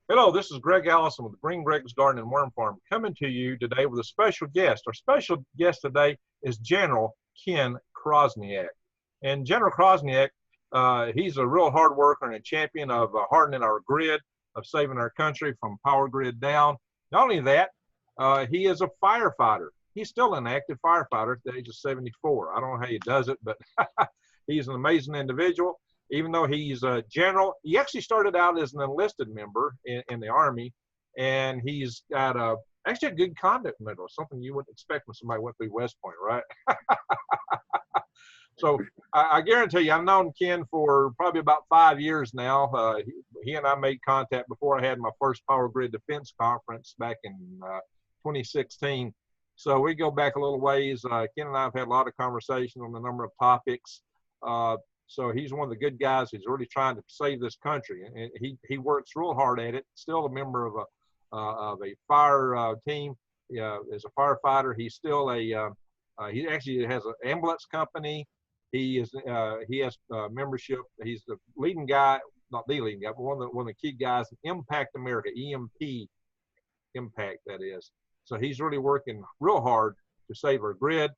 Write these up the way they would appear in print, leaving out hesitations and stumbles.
Hello, this is Greg Allison with Green Greg's Garden and Worm Farm coming to you today with a special guest. Our special guest today is General Ken Chrosniak. And General Chrosniak, he's a real hard worker and a champion of hardening our grid, of saving our country from power grid down. Not only that, he is a firefighter. He's still an active firefighter at the age of 74. I don't know how he does it, but he's an amazing individual. Even though he's a general, he actually started out as an enlisted member in the Army, and he's got actually a good conduct medal, something you wouldn't expect when somebody went through West Point, right? So I guarantee you, I've known Ken for probably about 5 years now. He and I made contact before I had my first Power Grid Defense Conference back in 2016. So we go back a little ways. Ken and I have had a lot of conversations on a number of topics. So he's one of the good guys. He's really trying to save this country, and he works real hard at it. Still a member of a fire team. As a firefighter, he's still he actually has an ambulance company. He has membership. He's the leading guy, not the leading guy, but one of the key guys in Impact America, EMP Impact, that is. So he's really working real hard to save our grid.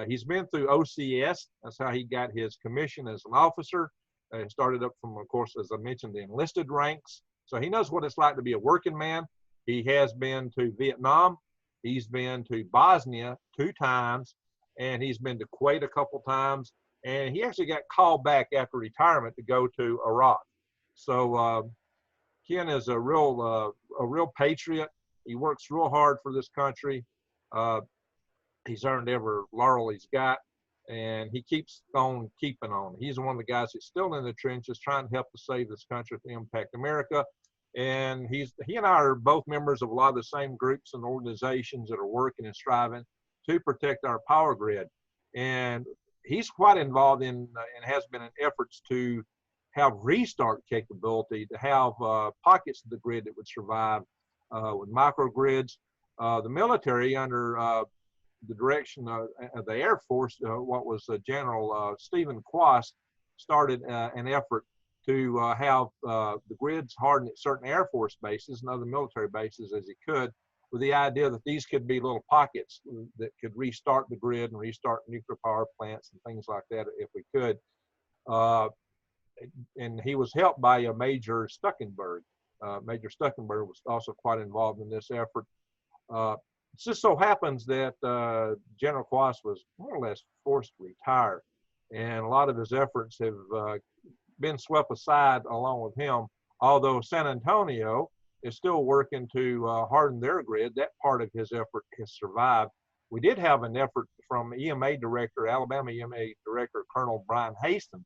He's been through OCS. That's how he got his commission as an officer. He started up from, of course, as I mentioned, the enlisted ranks. So he knows what it's like to be a working man. He has been to Vietnam. He's been to Bosnia 2 times, and he's been to Kuwait a couple times. And he actually got called back after retirement to go to Iraq. So Ken is a real patriot. He works real hard for this country. He's earned every laurel he's got, and he keeps on keeping on. He's one of the guys that's still in the trenches trying to help to save this country to Impact America. And he and I are both members of a lot of the same groups and organizations that are working and striving to protect our power grid. And he's quite involved in and has been in efforts to have restart capability, to have pockets of the grid that would survive with microgrids. The military under the direction of the Air Force, what was General Stephen Quast, started an effort to have the grids hardened at certain Air Force bases and other military bases as he could, with the idea that these could be little pockets that could restart the grid and restart nuclear power plants and things like that if we could. And he was helped by Major Stuckenberg. Major Stuckenberg was also quite involved in this effort. It just so happens that General Quast was more or less forced to retire, and a lot of his efforts have been swept aside along with him, although San Antonio is still working to harden their grid. That part of his effort has survived. We did have an effort from Alabama EMA Director, Colonel Brian Haston.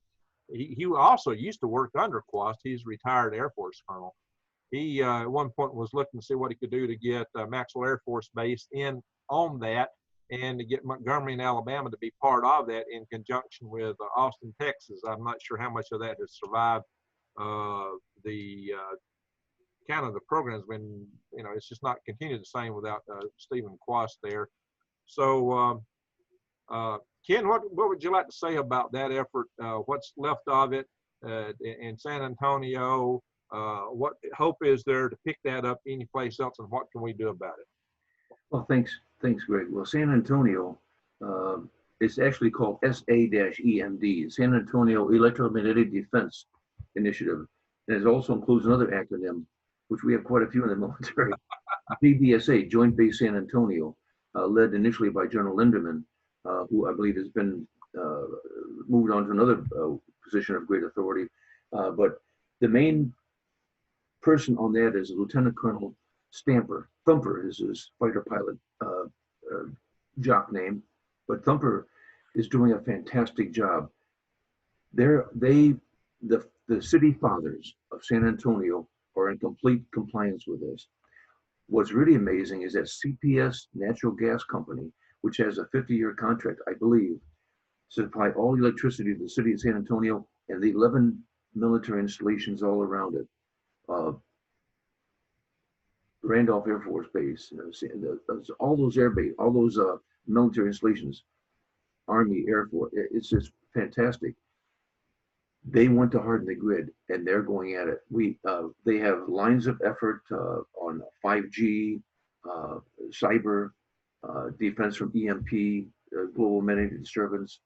He also used to work under Quast. He's a retired Air Force colonel. He at one point was looking to see what he could do to get Maxwell Air Force Base in on that, and to get Montgomery in Alabama to be part of that in conjunction with Austin, Texas. I'm not sure how much of that has survived. The kind of the program's been, it's just not continued the same without Stephen Quast there. So Ken, what would you like to say about that effort? What's left of it in San Antonio? What hope is there to pick that up anyplace else, and what can we do about it? Well, thanks, Greg. Well, San Antonio, it's actually called SA-EMD, San Antonio Electromagnetic Defense Initiative, and it also includes another acronym, which we have quite a few in the military, JBSA, Joint Base San Antonio, led initially by General Linderman, who I believe has been moved on to another position of great authority. But the main person on that is Lieutenant Colonel Stamper. Thumper is his fighter pilot jock name, but Thumper is doing a fantastic job. The city fathers of San Antonio are in complete compliance with this. What's really amazing is that CPS Natural Gas Company, which has a 50-year contract, I believe, to supply all the electricity to the city of San Antonio and the 11 military installations all around it. Randolph Air Force Base, all those air base, all those military installations, Army, Air Force, it's just fantastic. They want to harden the grid, and they're going at it. They have lines of effort on 5G, cyber, defense from EMP, global magnetic disturbance,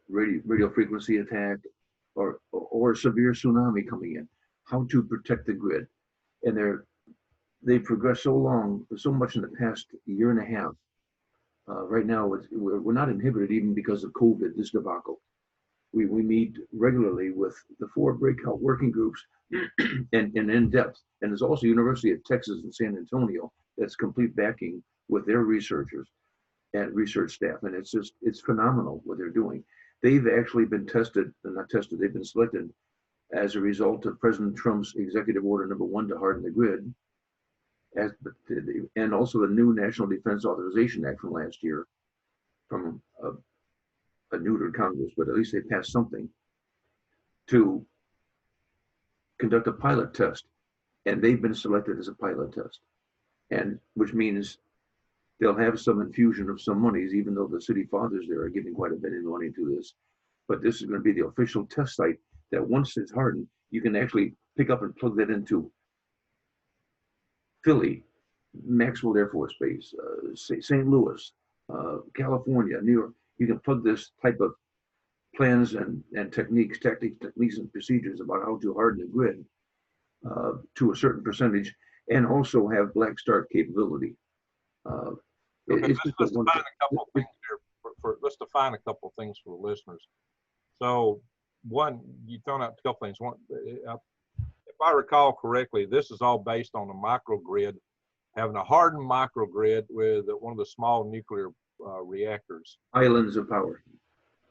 radio frequency attack, or severe tsunami coming in. How to protect the grid, and they've progressed so much in the past year and a half. Right now, we're not inhibited even because of COVID, this debacle. We meet regularly with the 4 breakout working groups and in depth. And there's also University of Texas in San Antonio that's complete backing with their researchers and research staff. And it's phenomenal what they're doing. They've actually been they've been selected as a result of President Trump's executive order #1 to harden the grid, and also the new National Defense Authorization Act from last year, from a neutered Congress, but at least they passed something to conduct a pilot test, and they've been selected as a pilot test, and which means they'll have some infusion of some monies, even though the city fathers there are giving quite a bit of money to this. But this is going to be the official test site that once it's hardened, you can actually pick up and plug that into Philly, Maxwell Air Force Base, St. Louis, California, New York. You can plug this type of plans and techniques and procedures about how to harden the grid to a certain percentage, and also have black start capability. Okay, let's define a couple of things here. Let's define a couple of things for the listeners. So, one, you've thrown out a couple things. One, if I recall correctly, this is all based on a microgrid, having a hardened microgrid with one of the small nuclear reactors. Islands of power.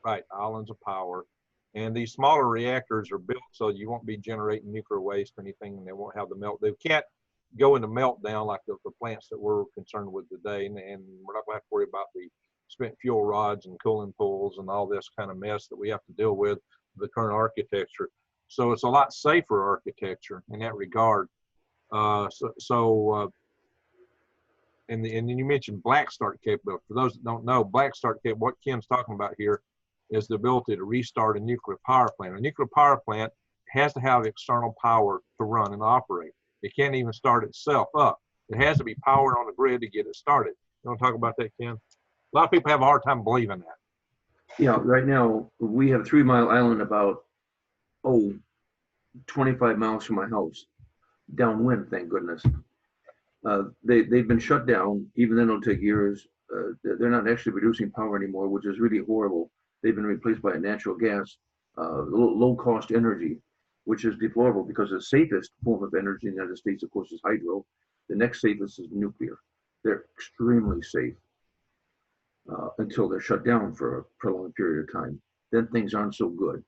Right, islands of power. And these smaller reactors are built so you won't be generating nuclear waste or anything, and they won't have the melt. They can't go into meltdown like the plants that we're concerned with today, and we're not going to have to worry about the spent fuel rods and cooling pools and all this kind of mess that we have to deal with the current architecture. So it's a lot safer architecture in that regard. And then you mentioned black start capability. For those that don't know, black start capability, what Ken's talking about here is the ability to restart a nuclear power plant. A nuclear power plant has to have external power to run and operate. It can't even start itself up. It has to be powered on the grid to get it started. You want to talk about that, Ken? A lot of people have a hard time believing that. Yeah, right now we have 3 Mile Island about 25 miles from my house, downwind, thank goodness. They've been shut down, even then it'll take years. They're not actually producing power anymore, which is really horrible. They've been replaced by a natural gas, low-cost energy, which is deplorable because the safest form of energy in the United States, of course, is hydro. The next safest is nuclear. They're extremely safe until they're shut down for a prolonged period of time. Then things aren't so good.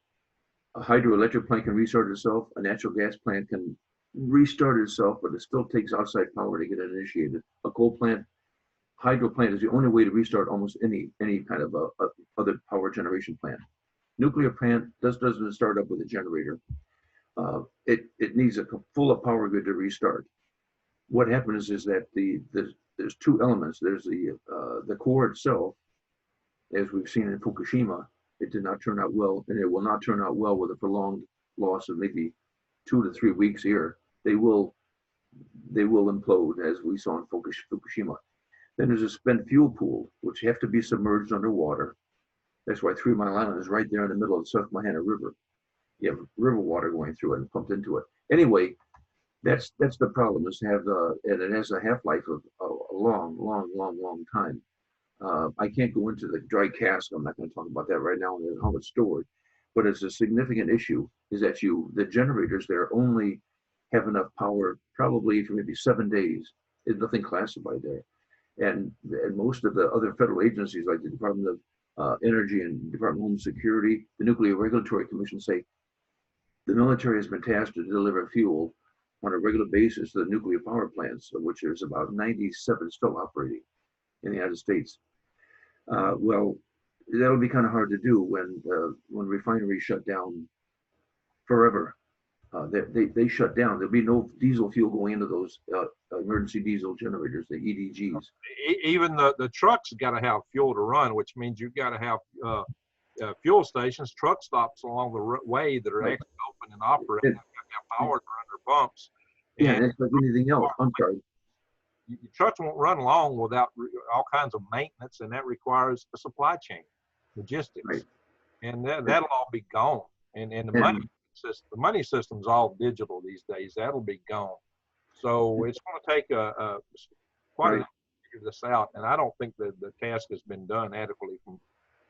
A hydroelectric plant can restart itself. A natural gas plant can restart itself, but it still takes outside power to get it initiated. A coal plant, hydro plant is the only way to restart almost any kind of other power generation plant. Nuclear plant doesn't start up with a generator. It needs a full of power grid to restart. What happens is that there's 2 elements. There's the core itself, as we've seen in Fukushima. It did not turn out well, and it will not turn out well with a prolonged loss of maybe 2 to 3 weeks here. They will implode, as we saw in Fukushima. Then there's a spent fuel pool, which have to be submerged underwater. That's why 3 Mile Island is right there in the middle of the Susquehanna River. You have river water going through it and pumped into it. Anyway, that's the problem. Is and it has a half-life of a long time. I can't go into the dry cask. I'm not going to talk about that right now and how it's stored. But it's a significant issue is that the generators there only have enough power probably for maybe 7 days. There's nothing classified there. And most of the other federal agencies like the Department of Energy and Department of Homeland Security, the Nuclear Regulatory Commission say the military has been tasked to deliver fuel on a regular basis to the nuclear power plants, of which there's about 97 still operating in the United States. Well, that'll be kind of hard to do when refineries shut down forever. They shut down. There'll be no diesel fuel going into those emergency diesel generators, the EDGs. Even the trucks got to have fuel to run, which means you've got to have fuel stations, truck stops along the way that are actually open and operating, have power to run their pumps. Yeah, and it's like anything else. I'm sorry. Your trucks won't run long without all kinds of maintenance, and that requires a supply chain, logistics, Right. and that'll all be gone. And the money system's all digital these days. That'll be gone. So it's going to take quite a while to figure this out, and I don't think that the task has been done adequately from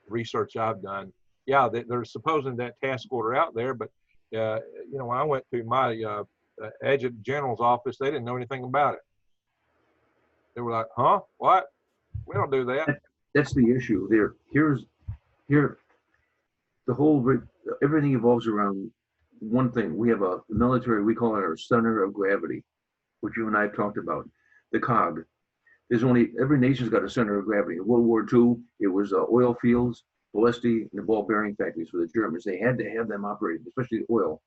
research I've done. Yeah, they're supposing that task order out there, but when I went to my adjutant general's office, they didn't know anything about it. They were like, "Huh? What? We don't do that." That's the issue. Here, the whole everything evolves around one thing. We have a military. We call it our center of gravity, which you and I have talked about. The cog. Every nation's got a center of gravity. In World War II, it was oil fields, Ploesti, and the ball bearing factories for the Germans. They had to have them operating, especially oil.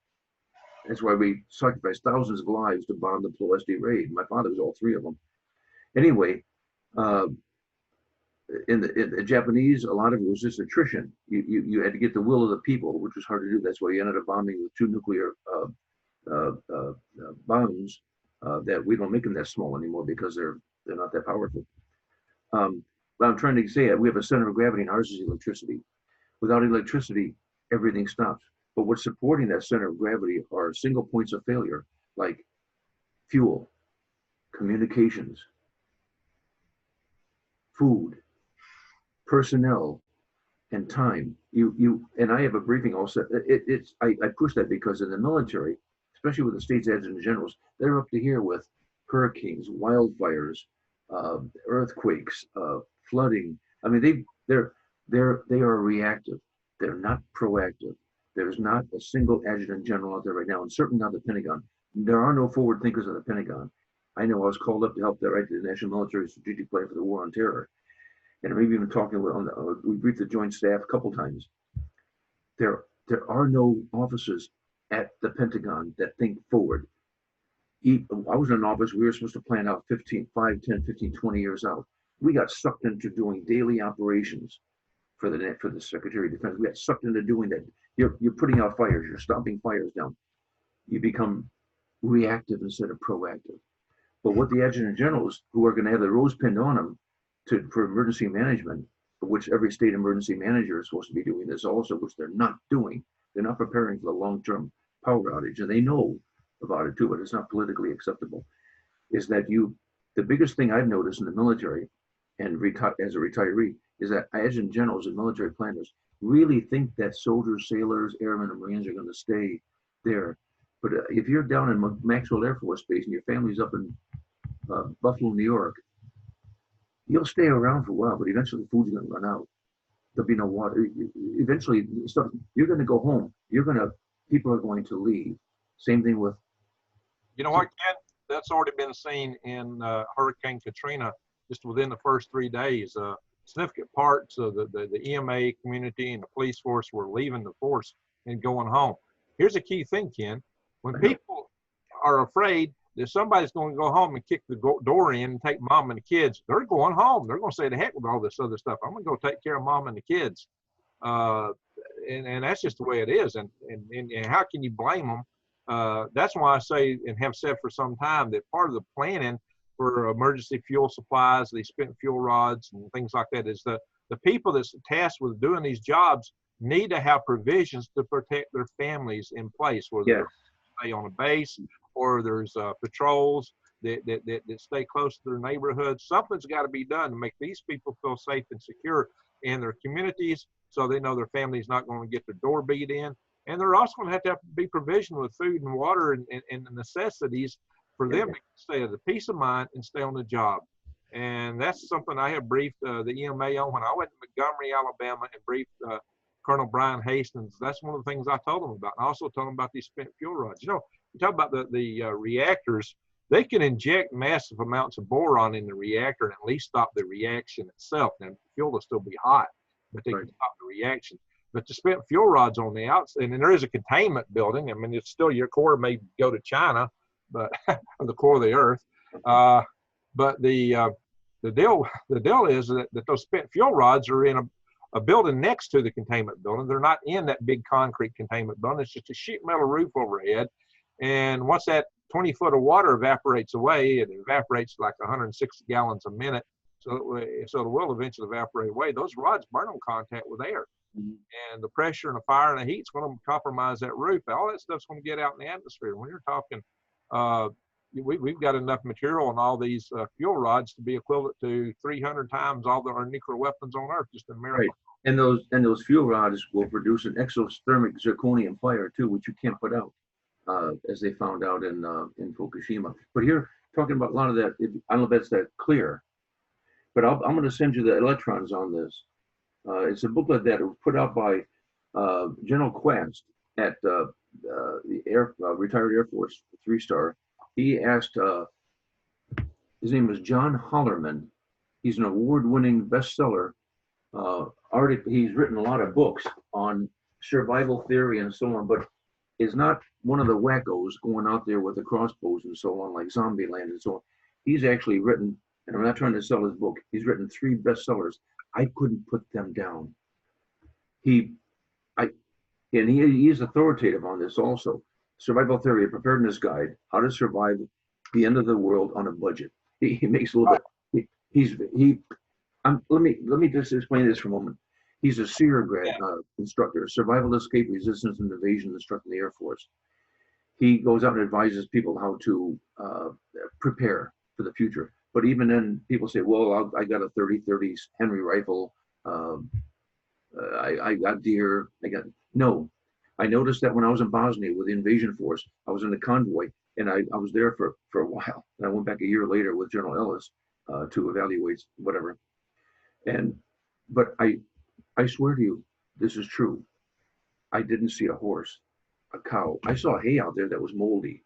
That's why we sacrificed thousands of lives to bomb the Ploesti raid. My father was all three of them. Anyway, in the Japanese, a lot of it was just attrition. You had to get the will of the people, which was hard to do. That's why you ended up bombing with 2 nuclear bombs that we don't make them that small anymore because they're not that powerful. But I'm trying to say we have a center of gravity, and ours is electricity. Without electricity, everything stops. But what's supporting that center of gravity are single points of failure, like fuel, communications, food, personnel, and time. You and I have a briefing also. I push that because in the military, especially with the state's adjutant generals, they're up to here with hurricanes, wildfires, earthquakes, flooding. I mean, they are reactive. They're not proactive. There's not a single adjutant general out there right now, and certainly not the Pentagon. There are no forward thinkers at the Pentagon. I know I was called up to help write the National Military Strategic Plan for the War on Terror. And maybe even talking with, we briefed the Joint Staff a couple times. There are no officers at the Pentagon that think forward. I was in an office, we were supposed to plan out 5, 10, 15, 20 years out. We got sucked into doing daily operations for the Secretary of Defense. We got sucked into doing that. You're putting out fires, you're stomping fires down. You become reactive instead of proactive. But what the adjutant generals, who are going to have the rose pinned on them for emergency management, for which every state emergency manager is supposed to be doing this also, which they're not doing. They're not preparing for the long-term power outage, and they know about it too, but it's not politically acceptable. Is that the biggest thing I've noticed in the military, and as a retiree, is that adjutant generals and military planners really think that soldiers, sailors, airmen, and Marines are going to stay there. But if you're down in Maxwell Air Force Base and your family's up in Buffalo, New York, you'll stay around for a while, but eventually food's going to run out. There'll be no water. Eventually, you're going to go home. People are going to leave. Same thing with. You know what, Ken? That's already been seen in Hurricane Katrina. Just within the first 3 days, significant parts of the EMA community and the police force were leaving the force and going home. Here's a key thing, Ken. When people are afraid that somebody's going to go home and kick the door in and take mom and the kids, they're going home. They're going to say, the heck with all this other stuff. I'm going to go take care of mom and the kids. And that's just the way it is. And how can you blame them? That's why I say, and have said for some time, that part of the planning for emergency fuel supplies, these spent fuel rods and things like that, is the people that's tasked with doing these jobs need to have provisions to protect their families in place, whether they stay on a base or there's patrols that stay close to their neighborhoods. Something's got to be done to make these people feel safe and secure in their communities, so they know their family's not going to get their door beat in. And they're also going to have be provisioned with food and water and the necessities for them to stay at a peace of mind and stay on the job. And that's something I have briefed the EMA on when I went to Montgomery, Alabama, and briefed Colonel Brian Hastings. That's one of the things I told them about. I also told them about these spent fuel rods. You know, you talk about the reactors, they can inject massive amounts of boron in the reactor and at least stop the reaction itself. Now, the fuel will still be hot, but they can stop the reaction. But the spent fuel rods on the outside, and there is a containment building. I mean, it's still, your core may go to China, but the core of the earth. But the deal is that those spent fuel rods are in a building next to the containment building. They're not in that big concrete containment building. It's just a sheet metal roof overhead. And once that 20 foot of water evaporates away, it evaporates like 160 gallons a minute. So it will eventually evaporate away. Those rods burn on contact with air. And the pressure and the fire and the heat's going to compromise that roof. All that stuff's going to get out in the atmosphere. When you're talking, we've got enough material on all these fuel rods to be equivalent to 300 times all our nuclear weapons on Earth, just in America. Right. And those fuel rods will produce an exothermic zirconium fire too, which you can't put out, as they found out in Fukushima. But here, talking about a lot of that, I don't know if that's that clear, but I'm going to send you the electrons on this. It's a booklet that was put out by General Quast at the retired Air Force 3-star. He asked, his name is John Hollerman. He's an award-winning bestseller. He's written a lot of books on survival theory and so on, but is not one of the wackos going out there with the crossbows and so on, like Zombieland and so on. He's actually written, and I'm not trying to sell his book, he's written 3 bestsellers. I couldn't put them down. He is authoritative on this also. Survival Theory, a Preparedness Guide, How to Survive the End of the World on a Budget. He makes a little bit, let me just explain this for a moment. He's a SEER grad instructor, Survival, Escape, Resistance, and Evasion instructor in the Air Force. He goes out and advises people how to prepare for the future. But even then, people say, well, I got a 30-30 Henry rifle. I got deer. No. I noticed that when I was in Bosnia with the invasion force, I was in the convoy, and I was there for a while. And I went back a year later with General Ellis to evaluate whatever. But I swear to you, this is true. I didn't see a horse, a cow. I saw hay out there that was moldy.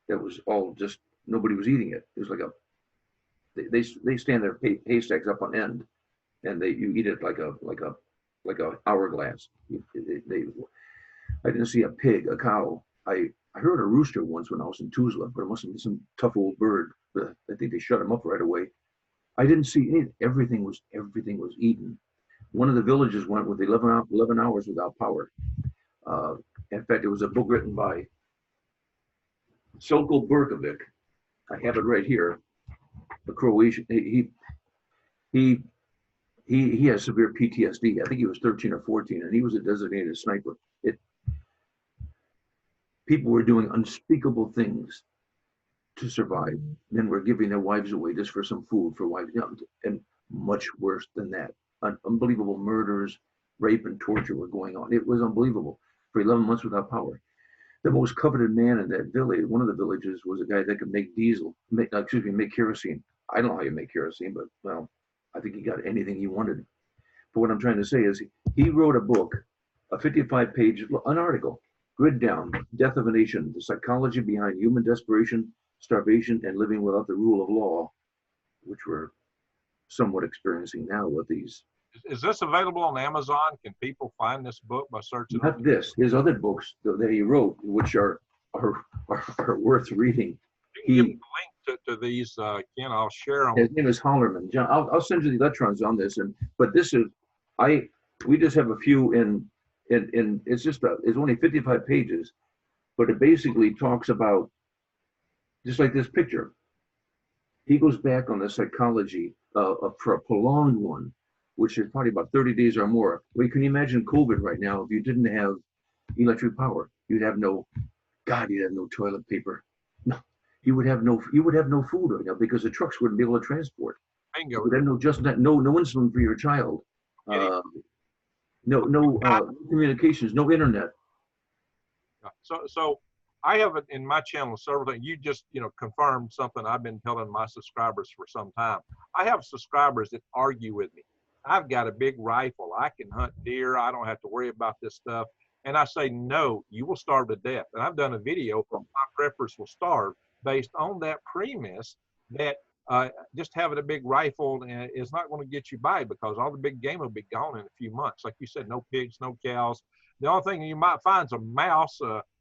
That was all just, nobody was eating it. It was like they stand their haystacks up on end, and you eat it like a hourglass. I didn't see a pig, a cow. I heard a rooster once when I was in Tuzla, but it must have been some tough old bird. I think they shut him up right away. I didn't see anything. Everything was eaten. One of the villages went with 11 hours without power. In fact, it was a book written by Selko Berkovic. I have it right here. The Croatian. He has severe PTSD. I think he was 13 or 14, and he was a designated sniper. People were doing unspeakable things to survive. Men were giving their wives away just for some food for wives, and much worse than that. Unbelievable murders, rape, and torture were going on. It was unbelievable for 11 months without power. The most coveted man in that village, one of the villages, was a guy that could make make kerosene. I don't know how you make kerosene, but well, I think he got anything he wanted. But what I'm trying to say is he wrote a book, a 55-page, an article, Grid Down, Death of a Nation, the psychology behind human desperation, starvation, and living without the rule of law, which we're somewhat experiencing now with these. Is this available on Amazon? Can people find this book by searching? Not this, his other books that he wrote, which are worth reading. You can give me the link to these, Ken. I'll share them. His name is Hollerman. John, I'll send you the electrons on this. But this is, we just have a few in it's only 55 pages, but it basically talks about, just like this picture. He goes back on the psychology for a prolonged one, which is probably about 30 days or more. Well, you can imagine COVID right now. If you didn't have electric power, you'd have no toilet paper. No, you would have no food right now because the trucks wouldn't be able to transport. Bingo. You would have no insulin for your child. No communications, no internet. So I have in my channel several things. You just confirmed something I've been telling my subscribers for some time. I have subscribers that argue with me. I've got a big rifle. I can hunt deer. I don't have to worry about this stuff. And I say, no, you will starve to death. And I've done a video from My Preppers Will Starve based on that premise that just having a big rifle is not going to get you by, because all the big game will be gone in a few months. Like you said, no pigs, no cows. The only thing you might find is a mouse.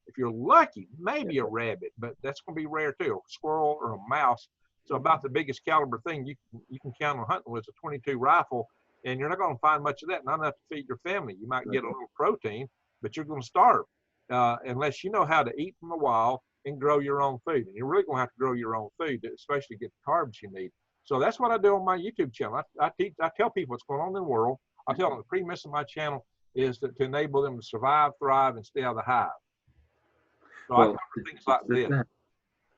If you're lucky, maybe a rabbit, but that's going to be rare too, a squirrel or a mouse. So about the biggest caliber thing you can count on hunting with a .22 rifle. and you're not going to find much of that, not enough to feed your family. You might get a little protein, but you're going to starve unless you know how to eat from the wild and grow your own food. And you're really going to have to grow your own food, especially get the carbs you need. So that's what I do on my YouTube channel. I tell people what's going on in the world. I tell them the premise of my channel is to enable them to survive, thrive, and stay out of the hive. So I cover things like this.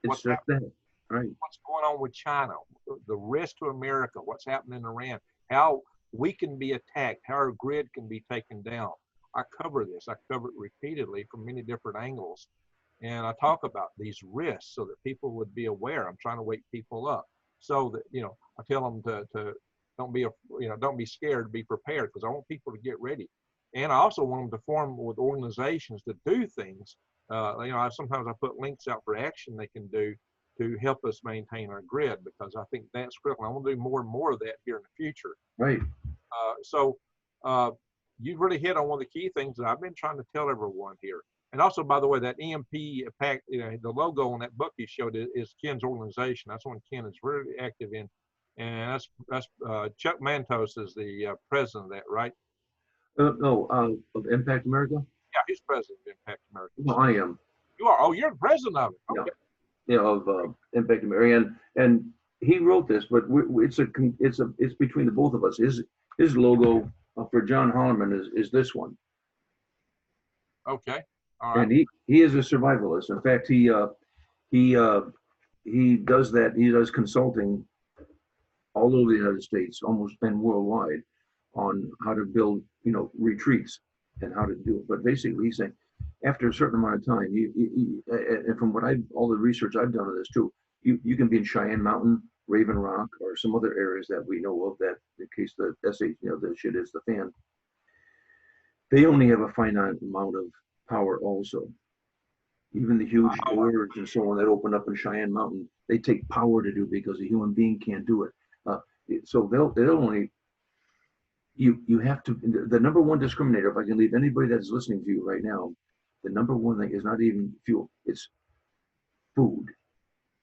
It's just that, right? What's going on with China, the risk to America, what's happening in Iran, how we can be attacked, how our grid can be taken down. I cover this. I cover it repeatedly from many different angles. And I talk about these risks so that people would be aware. I'm trying to wake people up so that, you know, I tell them to don't be scared, be prepared, because I want people to get ready. And I also want them to form with organizations to do things. Sometimes I put links out for action they can do to help us maintain our grid, because I think that's critical. I want to do more and more of that here in the future. Right. You've really hit on one of the key things that I've been trying to tell everyone here. And also, by the way, that EMP pack, the logo on that book you showed is Ken's organization. That's one Ken is really active in. And that's Chuck Mantos is the president of that, right? Of Impact America? Yeah, he's president of Impact America. No, I am. You are? Oh, you're the president of it. Okay. Yeah, of Impact America. And he wrote this, but it's between the both of us. His logo for John Holloman is this one. Okay. All right. And he is a survivalist. In fact, he does that. He does consulting all over the United States, almost and worldwide, on how to build, retreats and how to do it. But basically, he's saying after a certain amount of time, and from all the research I've done on this too, you can be in Cheyenne Mountain, Raven Rock, or some other areas that we know of that, in case the the shit is the fan. They only have a finite amount of power also. Even the huge doors and so on that open up in Cheyenne Mountain, they take power to do because a human being can't do it. So they'll only, you have to, the number one discriminator, if I can leave anybody that's listening to you right now, the number one thing is not even fuel, it's food.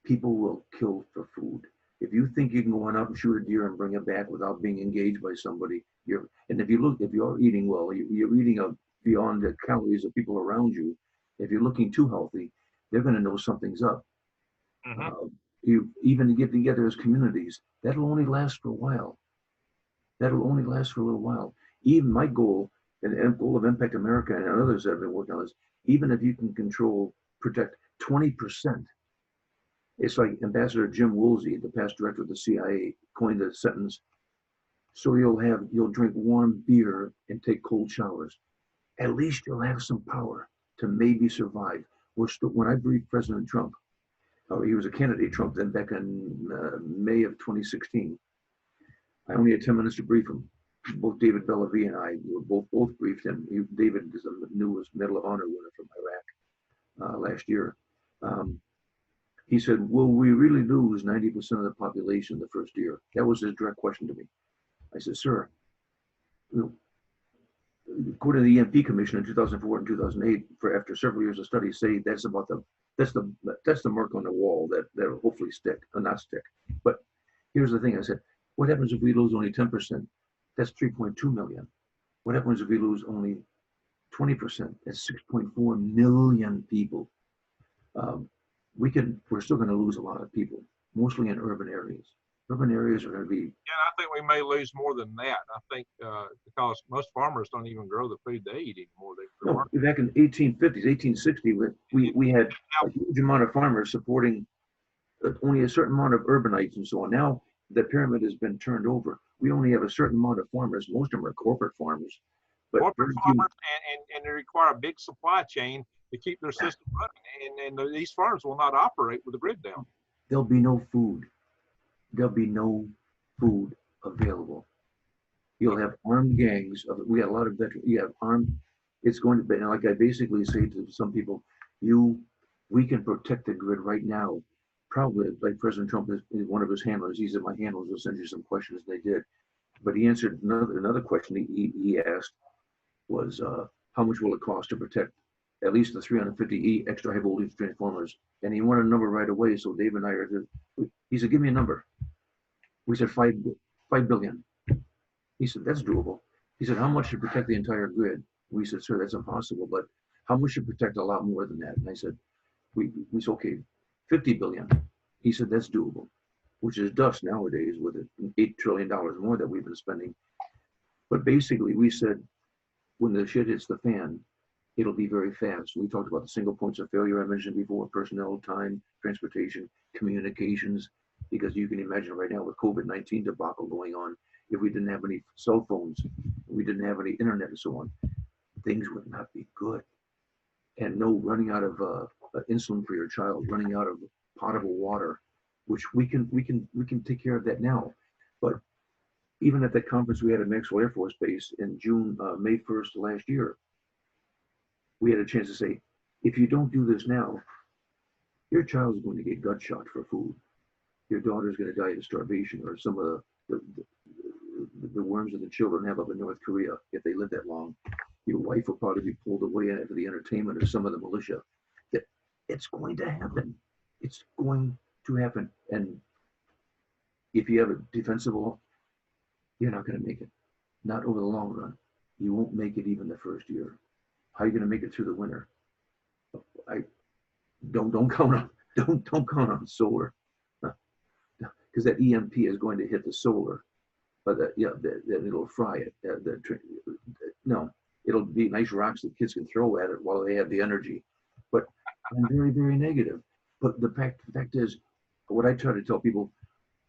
People will kill for food. If you think you can go on out and shoot a deer and bring it back without being engaged by somebody, and if you're eating well, you're eating beyond the calories of people around you. If you're looking too healthy, they're going to know something's up. Mm-hmm. You even to get together as communities, that'll only last for a while. That'll only last for a little while. Even my goal, and the goal of Impact America and others that have been working on this, even if you can protect 20%, it's like Ambassador Jim Woolsey, the past director of the CIA, coined the sentence, so you'll drink warm beer and take cold showers. At least you'll have some power to maybe survive. When I briefed President Trump, he was a candidate, Trump, then back in May of 2016. I only had 10 minutes to brief him. Both David Bellavie and I were both briefed him. David is the newest Medal of Honor winner from Iraq last year. He said, will we really lose 90% of the population the first year? That was his direct question to me. I said, sir, according to the EMP Commission in 2004 and 2008, after several years of studies, say that's the mark on the wall that'll hopefully stick, or not stick. But here's the thing: I said, what happens if we lose only 10%? That's 3.2 million. What happens if we lose only 20%? That's 6.4 million people. We're still going to lose a lot of people, mostly in urban areas. Urban areas are going to be. Yeah, I think we may lose more than that. I think because most farmers don't even grow the food they eat anymore. Back in 1850s, 1860, we had a huge amount of farmers supporting only a certain amount of urbanites and so on. Now the pyramid has been turned over. We only have a certain amount of farmers. Most of them are corporate farmers. But corporate farmers, and they require a big supply chain to keep their system running. And these farms will not operate with the grid down. There'll be no food. There'll be no food available. You'll have armed gangs. We got a lot of veterans. You have armed. It's going to be, and like I basically say to some people, we can protect the grid right now. Probably, like President Trump is one of his handlers. He said, my handlers will send you some questions. They did. But he answered another question he asked was, how much will it cost to protect at least the 350E extra high voltage transformers? And he wanted a number right away. So Dave and I he said, give me a number. We said $5 billion. He said, that's doable. He said, how much to protect the entire grid? We said, sir, that's impossible, but how much to protect a lot more than that? And I said, we said, okay, 50 billion. He said, that's doable, which is dust nowadays with it, $8 trillion more that we've been spending. But basically, we said, when the shit hits the fan, it'll be very fast. We talked about the single points of failure I mentioned before: personnel, time, transportation, communications, because you can imagine right now with COVID-19 debacle going on, if we didn't have any cell phones, we didn't have any internet and so on, things would not be good. And no running out of insulin for your child, running out of potable water, which we can take care of that now. But even at that conference we had at Maxwell Air Force Base in May 1st last year, we had a chance to say, if you don't do this now, your child is going to get gut shot for food. Your daughter is going to die of starvation, or some of the worms that the children have up in North Korea, if they live that long. Your wife will probably be pulled away after the entertainment or some of the militia. It's going to happen. It's going to happen. And if you have a defensive wall, you're not going to make it. Not over the long run. You won't make it even the first year. How are you going to make it through the winter? I don't count on solar, because that EMP is going to hit the solar, but it'll fry it. No, it'll be nice rocks that kids can throw at it while they have the energy. But I'm very, very negative. But the fact is, what I try to tell people,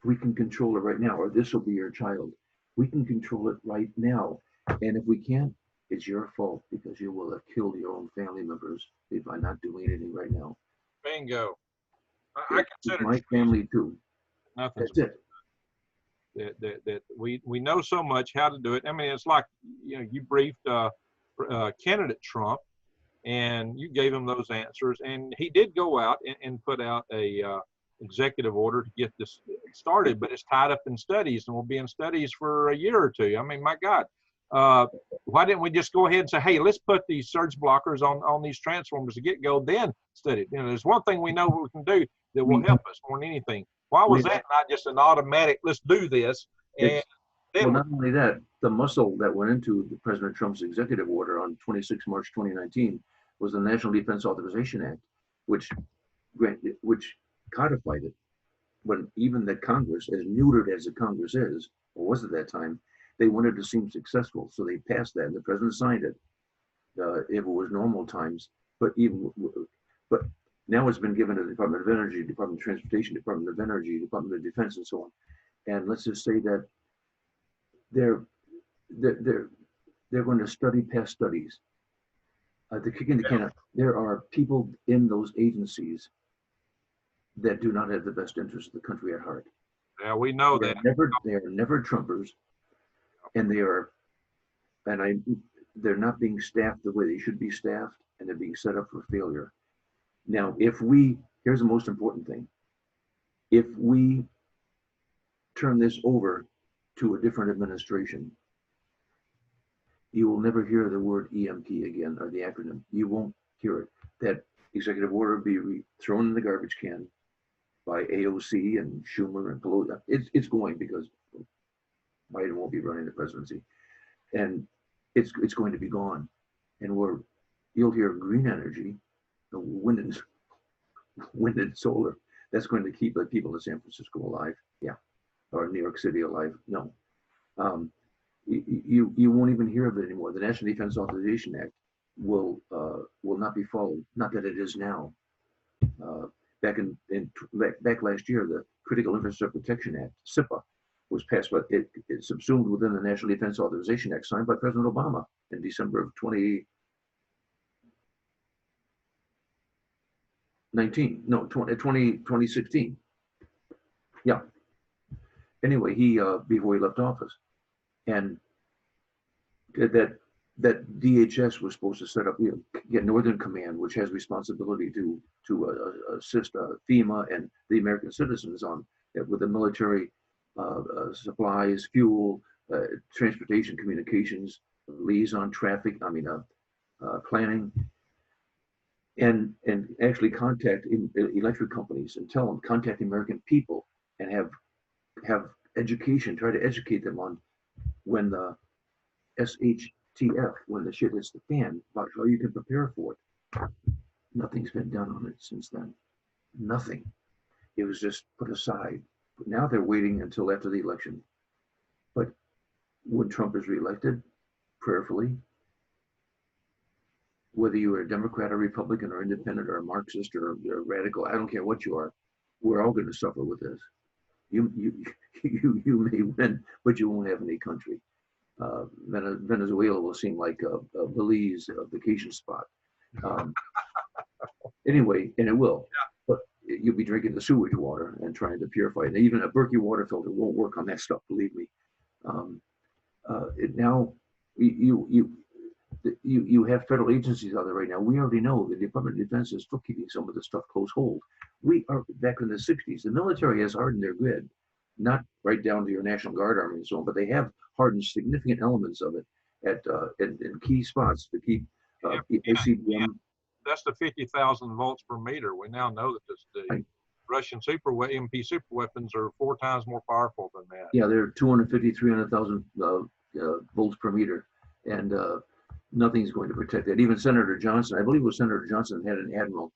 we can control it right now, or this will be your child. We can control it right now, and if we can't, it's your fault, because you will have killed your own family members by not doing anything right now. Bingo. I consider my family too. Nothing's That's it. That we know so much how to do it. I mean, it's like, you briefed candidate Trump, and you gave him those answers, and he did go out and put out a executive order to get this started, but it's tied up in studies and will be in studies for a year or two. I mean, my God. Why didn't we just go ahead and say, hey, let's put these surge blockers on these transformers to get go, then study it? There's one thing we know we can do that will help us more than anything. Why was that not just an automatic, let's do this? And well, not only that, the muscle that went into President Trump's executive order on 26 March 2019 was the National Defense Authorization Act, which codified it. When even the Congress, as neutered as the Congress is, or was at that time, they wanted to seem successful, so they passed that, and the president signed it. If it was normal times, but now it's been given to the Department of Energy, Department of Transportation, Department of Energy, Department of Defense, and so on. And let's just say that they're going to study past studies. To kick in the can, there are people in those agencies that do not have the best interests of the country at heart. Yeah, we know that. They are never Trumpers. And they're not being staffed the way they should be staffed, and they're being set up for failure. Now, here's the most important thing. If we turn this over to a different administration, you will never hear the word EMP again, or the acronym. You won't hear it. That executive order will be thrown in the garbage can by AOC and Schumer and Pelosi. It's going, because Biden won't be running the presidency, and it's going to be gone. And you'll hear green energy, the wind and solar. That's going to keep the people in San Francisco alive, or New York City alive. No, you won't even hear of it anymore. The National Defense Authorization Act will not be followed. Not that it is now. Back last year, the Critical Infrastructure Protection Act, SIPA, was passed, but it subsumed within the National Defense Authorization Act signed by President Obama in December of 2016. Yeah. Anyway, before he left office, and that DHS was supposed to set up, get Northern Command, which has responsibility to assist FEMA and the American citizens with the military supplies, fuel, transportation, communications, liaison, traffic. Planning, and actually contact electric companies and tell them, contact the American people, and have education. Try to educate them on when the SHTF, when the shit hits the fan, about how you can prepare for it. Nothing's been done on it since then. Nothing. It was just put aside. But now they're waiting until after the election. But when Trump is reelected, prayerfully, whether you are a Democrat or Republican or independent or a Marxist or a radical, I don't care what you are, we're all going to suffer with this. You may win, but you won't have any country. Venezuela will seem like a Belize vacation spot. Anyway, and it will. But you'll be drinking the sewage water and trying to purify it. Even a Berkey water filter won't work on that stuff, believe me. Now, you have federal agencies out there right now. We already know the Department of Defense is still keeping some of this stuff close hold. We are back in the 60s. The military has hardened their grid, not right down to your National Guard Army and so on, but they have hardened significant elements of it in key spots to keep ICBM. That's the 50,000 volts per meter. We now know that the Russian MP super weapons are 4 times more powerful than that. Yeah, they're 250, 300,000 volts per meter, and nothing's going to protect that. Even Senator Johnson, I believe it was Senator Johnson, had an admiral.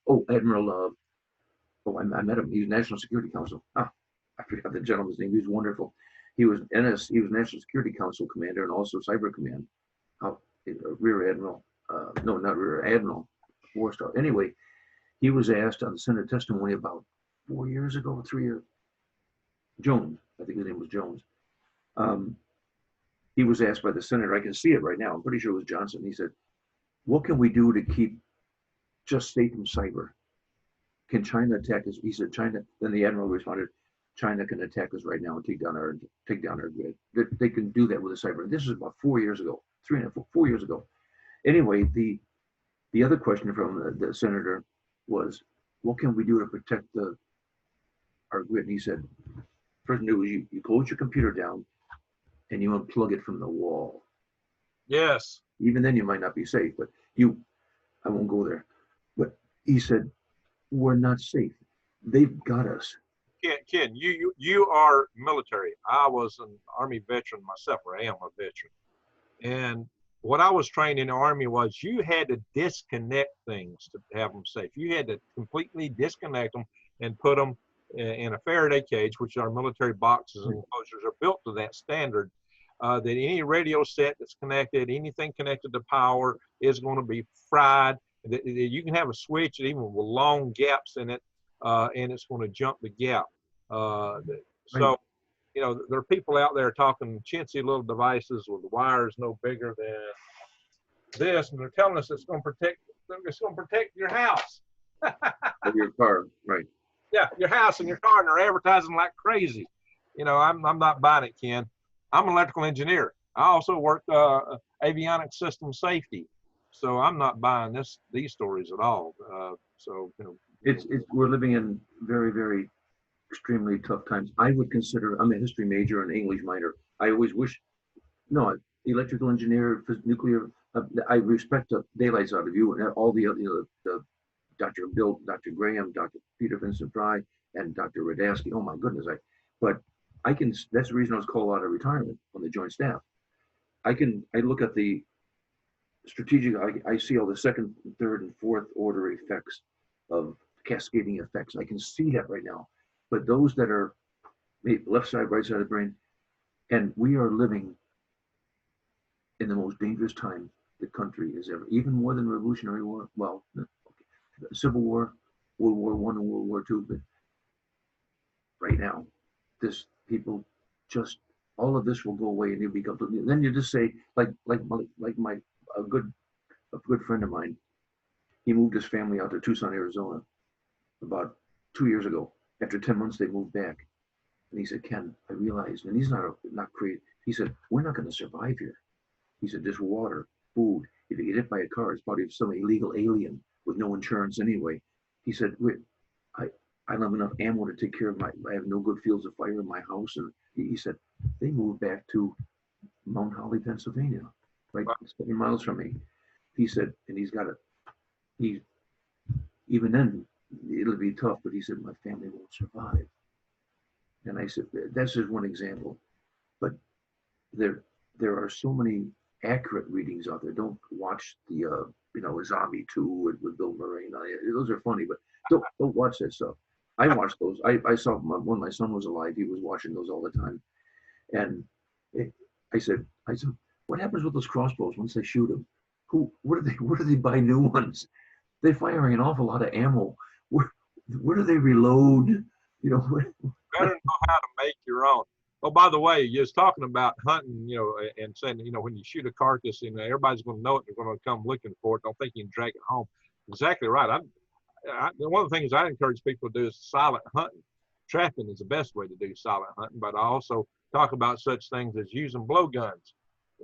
I met him. He's National Security Council. I forgot the gentleman's name. He was wonderful. He was National Security Council commander and also Cyber Command. Rear Admiral. No, not Rear Admiral. 4-star. Anyway, he was asked on the Senate testimony about 4 years ago, 3 years. Jones, I think his name was Jones. He was asked by the senator, I can see it right now, I'm pretty sure it was Johnson. He said, what can we do to keep just safe from cyber? Can China attack us? He said, China, then the admiral responded, China can attack us right now and take down our grid. They can do that with a cyber. This is about 4 years ago, 4 years ago. Anyway, the other question from the senator was, what can we do to protect our grid? And he said, first thing is you close your computer down and you unplug it from the wall. Yes. Even then you might not be safe, but I won't go there. But he said, we're not safe. They've got us. Ken, you are military. I was an Army veteran myself, or I am a veteran. And what I was trained in the Army was you had to disconnect things to have them safe. You had to completely disconnect them and put them in a Faraday cage, which our military boxes and enclosures are built to that standard, that any radio set that's connected, anything connected to power is going to be fried. You can have a switch even with long gaps in it, and it's going to jump the gap. So, you know, there are people out there talking chintzy little devices with wires no bigger than this, and they're telling us it's going to protect your house. Your car, right? Yeah, your house and your car, and they're advertising like crazy. You know, I'm not buying it, Ken. I'm an electrical engineer. I also work avionics system safety, so I'm not buying these stories at all. So you know, we're living in very, very extremely tough times. I would consider, I'm a history major and English minor. I always wish, no, electrical engineer, nuclear. I respect the daylights out of you and all the Dr. Bill, Dr. Graham, Dr. Peter Vincent Fry, and Dr. Radasky. Oh my goodness! That's the reason I was called out of retirement on the Joint Staff. I look at the strategic. I see all the second, third, and fourth order effects of cascading effects. I can see that right now. But those that are left side, right side of the brain, and we are living in the most dangerous time the country has ever, even more than the Revolutionary War. Well, Civil War, World War I and World War II, but right now, all of this will go away and you'll be completely. Then you just say, like a good friend of mine, he moved his family out to Tucson, Arizona, about 2 years ago. After 10 months, they moved back, and he said, Ken, I realized, and he's not creative. He said, we're not going to survive here. He said, there's water, food. If you get hit by a car, it's probably some illegal alien with no insurance anyway. He said, I don't have enough ammo to take care of I have no good fields of fire in my house. And he said, they moved back to Mount Holly, Pennsylvania, right 7 miles from me. He said, and even then, it'll be tough, but he said, my family won't survive. And I said, that's just one example. But there are so many accurate readings out there. Don't watch the Zombie 2 with Bill Murray. Those are funny, but don't watch that stuff. I watched those. I saw when my son was alive. He was watching those all the time, and I said, what happens with those crossbows once they shoot them? Where do they buy new ones? They're firing an awful lot of ammo. Where do they reload? You know, better know how to make your own. Oh, by the way, you was talking about hunting, and saying, when you shoot a carcass, everybody's going to know it. They're going to come looking for it. Don't think you can drag it home. Exactly right. One of the things I encourage people to do is silent hunting. Trapping is the best way to do silent hunting, but I also talk about such things as using blowguns.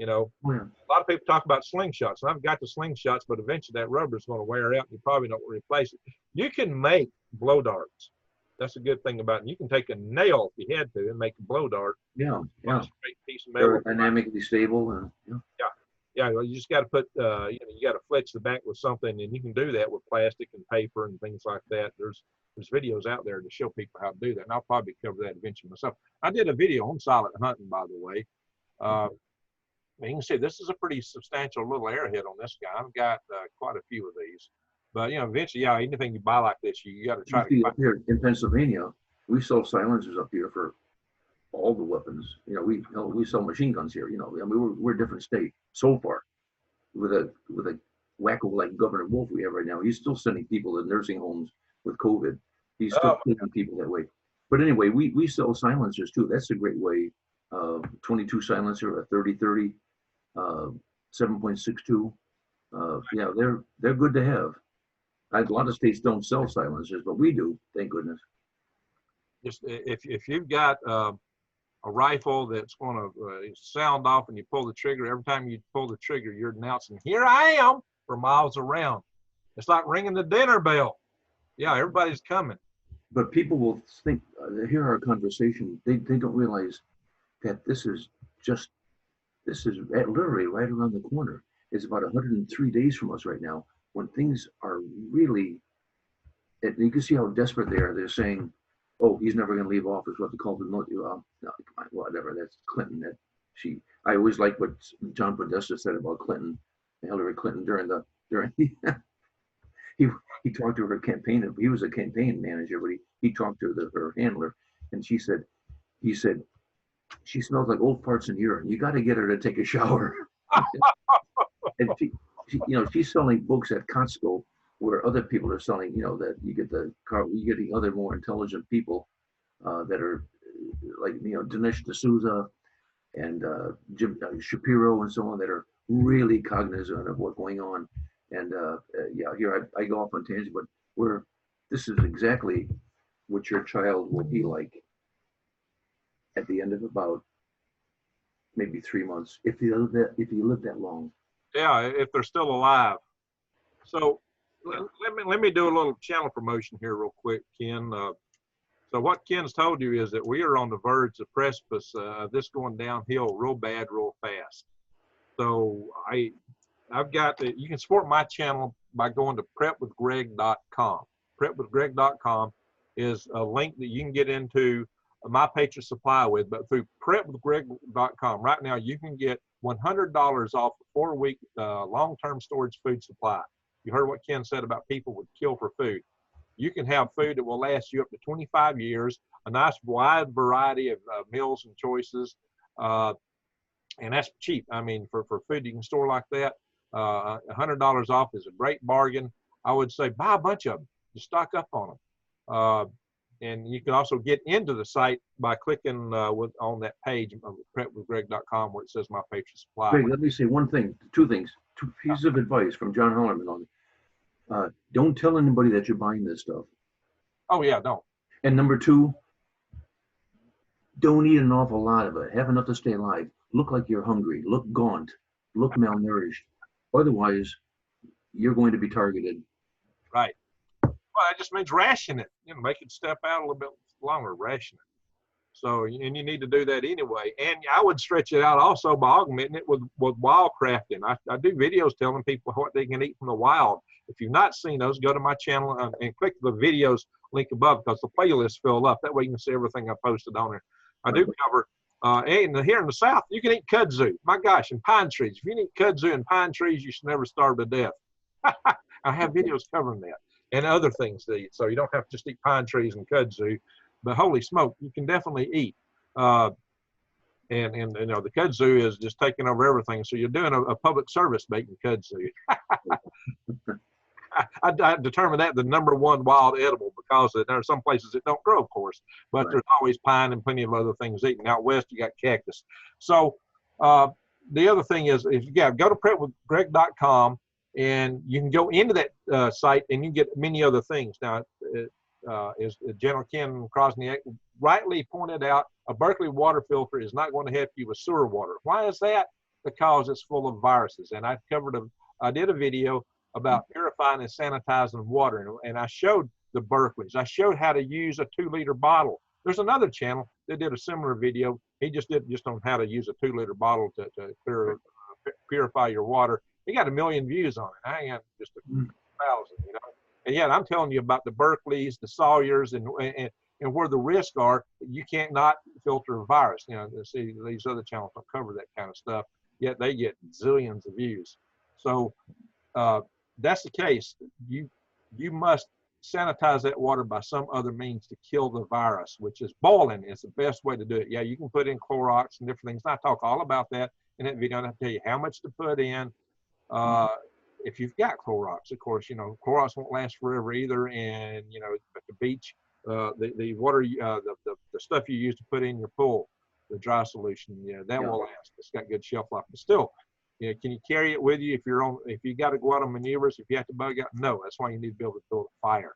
A lot of people talk about slingshots, and I've got the slingshots, but eventually that rubber is going to wear out, and you probably don't replace it. You can make blow darts. That's a good thing about it. You can take a nail if you had to and make a blow dart. Yeah. A straight piece of metal. Dynamically stable. Yeah. Well, you just got to put, you got to fletch the back with something, and you can do that with plastic and paper and things like that. There's videos out there to show people how to do that, and I'll probably cover that eventually myself. I did a video on silent hunting, by the way. You can see this is a pretty substantial little arrowhead on this guy. I've got quite a few of these. But, eventually, anything you buy like this, you got to try to find. Here in Pennsylvania, we sell silencers up here for all the weapons. We sell machine guns here. We're a different state so far. With a wacko like Governor Wolf we have right now, he's still sending people to nursing homes with COVID. He's still killing people that way. But anyway, we sell silencers too. That's a great way. 22 silencer, a 30-30, 7.62. They're good to have. A lot of states don't sell silencers, but we do, thank goodness. Just if you've got a rifle that's going to sound off and you pull the trigger, every time you pull the trigger, you're announcing, "Here I am," for miles around. It's like ringing the dinner bell. Yeah, everybody's coming. But people will think, they hear our conversation, they don't realize that this is literally right around the corner. It's about 103 days from us right now, when things are really, and you can see how desperate they are. They're saying, "Oh, he's never going to leave office." What they call the whatever. That's Clinton. I always like what John Podesta said about Clinton, Hillary Clinton during he talked to her campaign. He was a campaign manager, but he talked to her handler, and he said, "She smells like old farts and urine. You got to get her to take a shower." And she's selling books at Costco where other people are selling, that you get the other more intelligent people that are like, Dinesh D'Souza and Jim Shapiro and so on, that are really cognizant of what's going on. And here I go off on tangent, but this is exactly what your child will be like at the end of about maybe 3 months, if you live that long. Yeah, if they're still alive. So let me do a little channel promotion here real quick, Ken. So what Ken's told you is that we are on the verge, the precipice of this going downhill real bad, real fast. So I've got you can support my channel by going to prepwithgreg.com. Prepwithgreg.com is a link that you can get into my Patriot Supply with, but through prepwithgreg.com right now you can get $100 off a 4-week long-term storage food supply. You heard what Ken said about people would kill for food. You can have food that will last you up to 25 years, a nice wide variety of meals and choices, and that's cheap. I mean, for food you can store like that, $100 off is a great bargain. I would say buy a bunch of them, just stock up on them. And you can also get into the site by clicking on that page of prepwithgreg.com where it says My Patriot Supply. Greg, let me say two pieces of advice from John Hollerman on it. Don't tell anybody that you're buying this stuff. Oh yeah, don't. And number 2, don't eat an awful lot of it. Have enough to stay alive. Look like you're hungry. Look gaunt. Look malnourished. Otherwise, you're going to be targeted. Right. Well, that just means ration it. Make it step out a little bit longer, ration it. So, and you need to do that anyway. And I would stretch it out also by augmenting it with wildcrafting. I do videos telling people what they can eat from the wild. If you've not seen those, go to my channel and click the videos link above, because the playlists fill up. That way you can see everything I posted on there. I do cover And here in the South, you can eat kudzu. My gosh, and pine trees. If you can eat kudzu and pine trees, you should never starve to death. I have videos covering that and other things to eat. So you don't have to just eat pine trees and kudzu, but holy smoke, you can definitely eat. And you know, the kudzu is just taking over everything. So you're doing a public service making kudzu. I determined that the #1 wild edible because there are some places that don't grow, of course, but there's always pine and plenty of other things eaten. Out west, you got cactus. So the other thing is go to prepwithgreg.com and you can go into that site and you get many other things. Now, as General Ken Chrosniak rightly pointed out, a Berkeley water filter is not going to help you with sewer water. Why is that? Because it's full of viruses. And I did a video about purifying and sanitizing water, and I showed the Berkeleys. I showed how to use a 2-liter bottle. There's another channel that did a similar video. He just did on how to use a 2-liter bottle to purify your water. He got 1 million views on it. I ain't got just 1,000, you know. And yet I'm telling you about the Berkeleys, the Sawyers, and where the risks are. You can't not filter a virus. You know, see, these other channels don't cover that kind of stuff, yet they get zillions of views. So that's the case. You must sanitize that water by some other means to kill the virus, which is boiling is the best way to do it. Yeah, you can put in Clorox and different things. And I talk all about that in that video. And I tell you how much to put in. If you've got Clorox, of course, you know, Clorox won't last forever either. And, you know, at the beach, the water, the stuff you use to put in your pool, the dry solution, that will last. It's got good shelf life. But still, you know, can you carry it with you if you got to go out on maneuvers, if you have to bug out? No, that's why you need to be able to build a fire.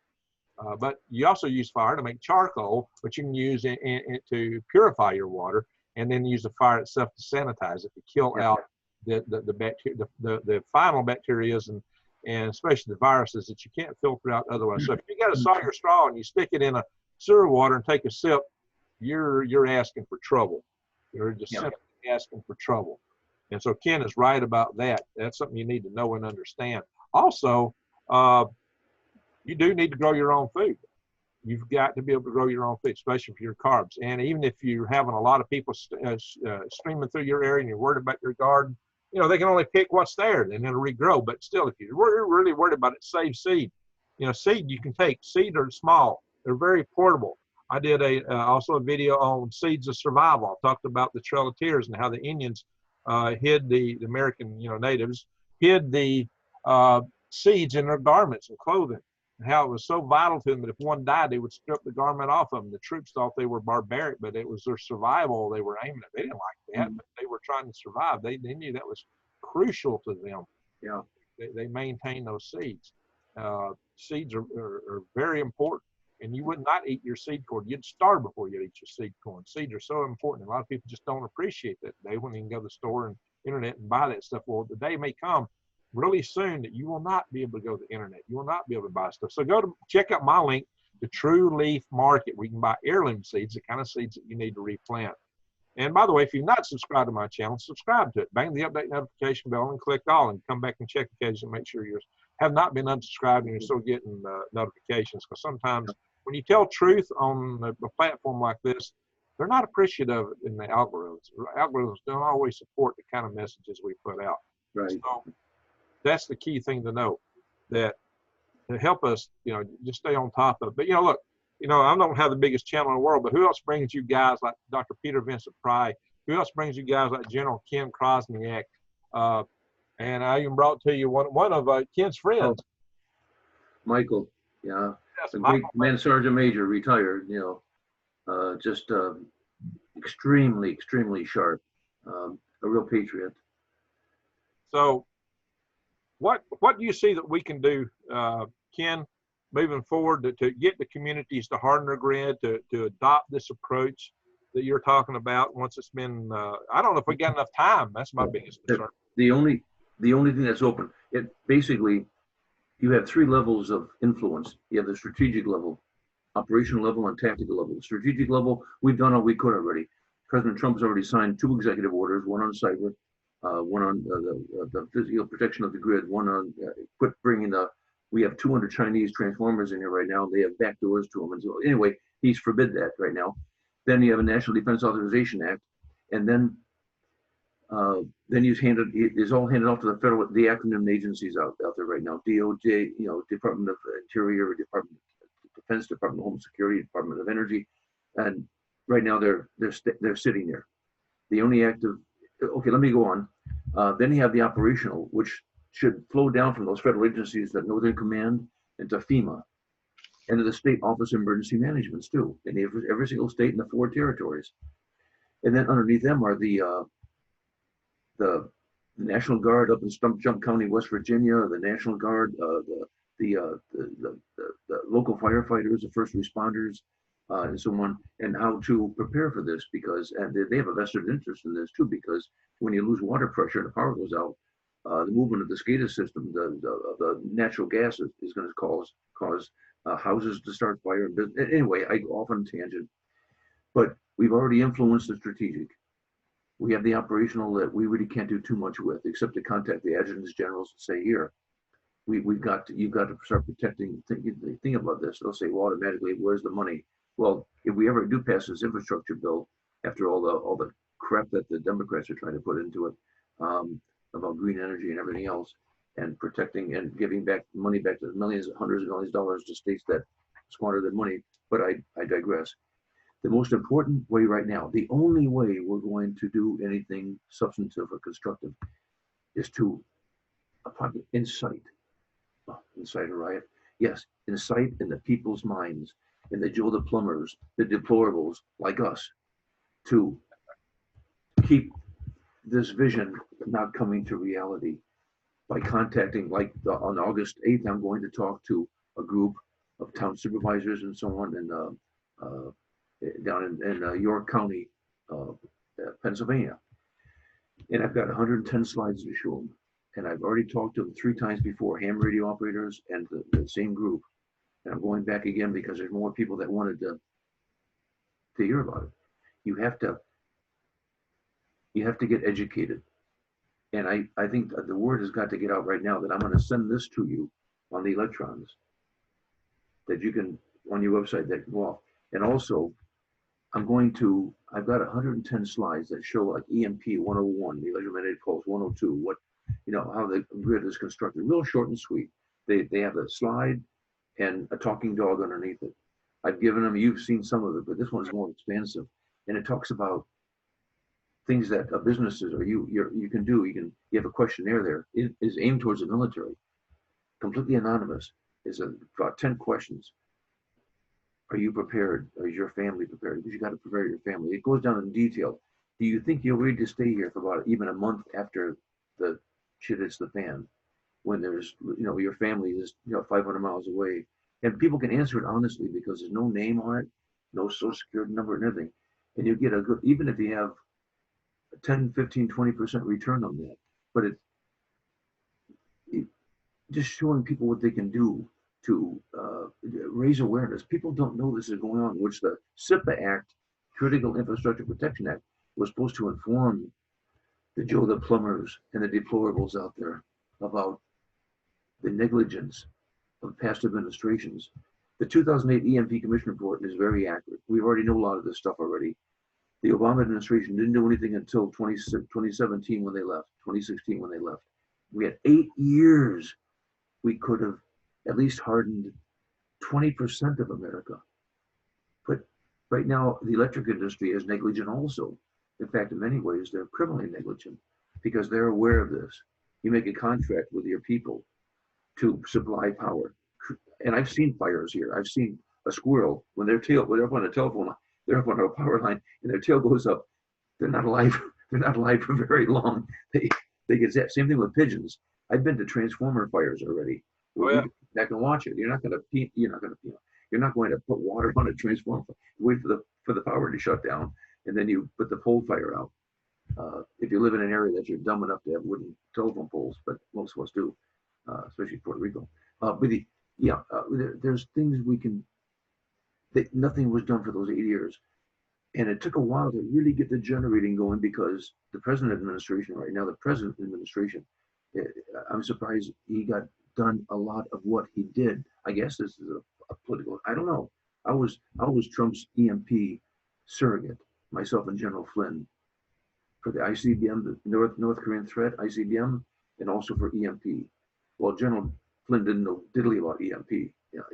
But you also use fire to make charcoal, but you can use it to purify your water, and then use the fire itself to sanitize it, to kill out the bacteria, the final bacteria, and especially the viruses that you can't filter out otherwise. So if you got a Sawyer straw and you stick it in a sewer water and take a sip, you're asking for trouble. You're just simply asking for trouble. And so Ken is right about that. That's something you need to know and understand. Also, you do need to grow your own food. You've got to be able to grow your own food, especially for your carbs. And even if you're having a lot of people streaming through your area and you're worried about your garden, you know, they can only pick what's there and it'll regrow. But still, if you're really worried about it, save seed. You know, seed you can take. Seed are small. They're very portable. I did also a video on seeds of survival. I talked about the trellis and how the Indians hid the American, you know, natives hid the seeds in their garments and clothing, and how it was so vital to them that if one died, they would strip the garment off of them. The troops thought they were barbaric, but it was their survival they were aiming at. They didn't like that, but they were trying to survive. They knew that was crucial to them. Yeah, they maintained those seeds. Seeds are very important. And you would not eat your seed corn. You'd starve before you'd eat your seed corn. Seeds are so important. A lot of people just don't appreciate that today when you can go to the store and internet and buy that stuff. Well, the day may come really soon that you will not be able to go to the internet. You will not be able to buy stuff. So check out my link, the True Leaf Market, where you can buy heirloom seeds, the kind of seeds that you need to replant. And by the way, if you're not subscribed to my channel, subscribe to it. Bang the update notification bell and click all, and come back and check occasionally. Make sure you have not been unsubscribed and you're still getting notifications, because sometimes when you tell truth on a platform like this, they're not appreciative in the algorithms. Algorithms don't always support the kind of messages we put out. Right. So that's the key thing to know, that to help us, you know, just stay on top of it. But, you know, look, you know, I don't have the biggest channel in the world, but who else brings you guys like Dr. Peter Vincent Pry? Who else brings you guys like General Ken Chrosniak? And I even brought to you one of Ken's friends. Michael, yeah. Yes, A great command sergeant major, retired, you know, just extremely, extremely sharp, a real patriot. So what do you see that we can do, Ken, moving forward to get the communities to harden their grid, to adopt this approach that you're talking about once it's been, I don't know if we got enough time. That's my biggest concern. The only thing that's open, it basically, you have 3 levels of influence. You have the strategic level, operational level, and tactical level. The strategic level, we've done all we could already. President Trump has already signed 2 executive orders, one on cyber, one on the physical protection of the grid, one on quit bringing we have 200 Chinese transformers in here right now. They have back doors to them. And so anyway, he's forbid that right now. Then you have a National Defense Authorization Act. And then it's all handed off to the acronym agencies out there right now. DOJ, Department of Interior, Department of Defense, Department of Homeland Security, Department of Energy, and right now they're sitting there. The only active. Okay, let me go on. Then you have the operational, which should flow down from those federal agencies, that Northern Command, into FEMA, and to the State Office of Emergency Management too, in every single state in the 4 territories. And then underneath them are the National Guard up in Stump Jump County, West Virginia, the National Guard, the local firefighters, the first responders, and so on, and how to prepare for this, because they have a vested interest in this too, because when you lose water pressure and the power goes out, the movement of the SCADA system, the natural gas is going to cause houses to start fire. Anyway, I go off on a tangent, but we've already influenced the strategic. We have the operational that we really can't do too much with, except to contact the adjutants generals and say, here, you've got to start protecting. Think about this. They'll say, well, automatically, where's the money? Well, if we ever do pass this infrastructure bill, after all the crap that the Democrats are trying to put into it, about green energy and everything else, and protecting and giving back money back to millions, hundreds of millions of dollars to states that squander their money. But I digress. The most important way right now, the only way we're going to do anything substantive or constructive, is to incite a riot. Yes, incite in the people's minds, in the Joe the Plumbers, the deplorables like us, to keep this vision not coming to reality by contacting, like on August 8th, I'm going to talk to a group of town supervisors and so on, and down in York County, Pennsylvania. And I've got 110 slides to show them. And I've already talked to them 3 times before, ham radio operators and the same group. And I'm going back again because there's more people that wanted to hear about it. You have to get educated. And I think that the word has got to get out right now that I'm going to send this to you on the electrons, that you can, on your website, that go off. And also, I've got 110 slides that show like EMP 101, the electromagnetic pulse 102, how the grid is constructed, real short and sweet. They have a slide and a talking dog underneath it. I've given them, you've seen some of it, but this one's more expansive. And it talks about things that businesses or you can do. You have a questionnaire there. It is aimed towards the military, completely anonymous. It's about 10 questions. Are you prepared? Or is your family prepared? Because you got to prepare your family. It goes down in detail. Do you think you'll ready to stay here for about even a month after the shit hits the fan? When there's, your family is, 500 miles away. And people can answer it honestly because there's no name on it, no social security number and everything. And you get a good, even if you have 10, 15, 20% return on that. But it just showing people what they can do to raise awareness. People don't know this is going on, which the SIPA Act, Critical Infrastructure Protection Act, was supposed to inform the Joe the Plumbers and the deplorables out there about the negligence of past administrations. The 2008 EMP Commission report is very accurate. We already know a lot of this stuff already. The Obama administration didn't do anything until 2017 when they left, 2016 when they left. We had 8 years. We could have at least hardened 20% of America. But right now, the electric industry is negligent also. In fact, in many ways, they're criminally negligent because they're aware of this. You make a contract with your people to supply power. And I've seen fires here. I've seen a squirrel when they're up on a telephone line, they're up on a power line and their tail goes up. They're not alive. They're not alive for very long. They get zapped. Same thing with pigeons. I've been to transformer fires already. Oh, yeah. I can watch it. You're not going to put water on a transformer. Wait for the power to shut down, and then you put the pole fire out. If you live in an area that you're dumb enough to have wooden telephone poles, but most of us do, especially Puerto Rico. There's things we can. Nothing was done for those 8 years, and it took a while to really get the generating going because the present administration right now, I'm surprised he got done a lot of what he did. I guess this is a political. I don't know. I was Trump's EMP surrogate, myself and General Flynn, for the ICBM, the North Korean threat, ICBM, and also for EMP. Well, General Flynn didn't know diddly about EMP. You know,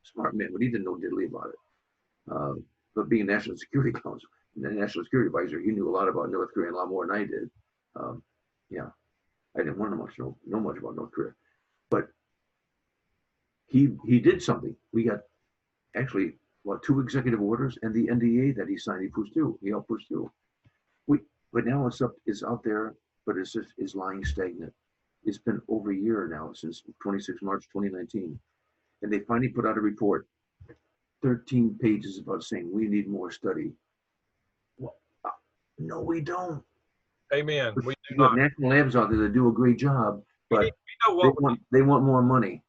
smart man, but he didn't know diddly about it. But being National Security Council, the National Security Advisor, he knew a lot about North Korea, a lot more than I did. Yeah, I didn't want to know much about North Korea, but he did something. We got actually what 2 executive orders and the NDA that he signed. He pushed through. He helped push through. But now it's out there, but it's just is lying stagnant. It's been over a year now since 26 March 2019, and they finally put out a report, 13 pages about saying we need more study. Well, no, we don't. Amen. We do You have not. national labs out there that do a great job, but they want more money.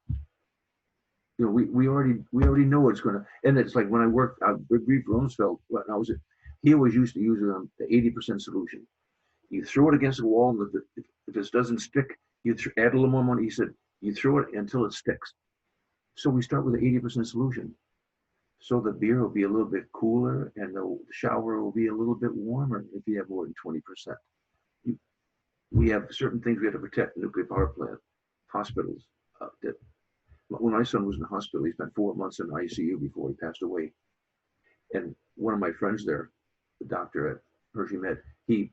You know, we already know it's gonna. And it's like when I briefed for Rumsfeld, when I was he always used to use the 80% solution. You throw it against the wall, and if it doesn't stick, you add a little more money. He said you throw it until it sticks. So we start with an 80% solution. So the beer will be a little bit cooler, and the shower will be a little bit warmer if you have more than 20%. We have certain things we have to protect: the nuclear power plant, hospitals. When my son was in the hospital, he spent 4 months in the ICU before he passed away. And one of my friends there, the doctor at Hershey Med, they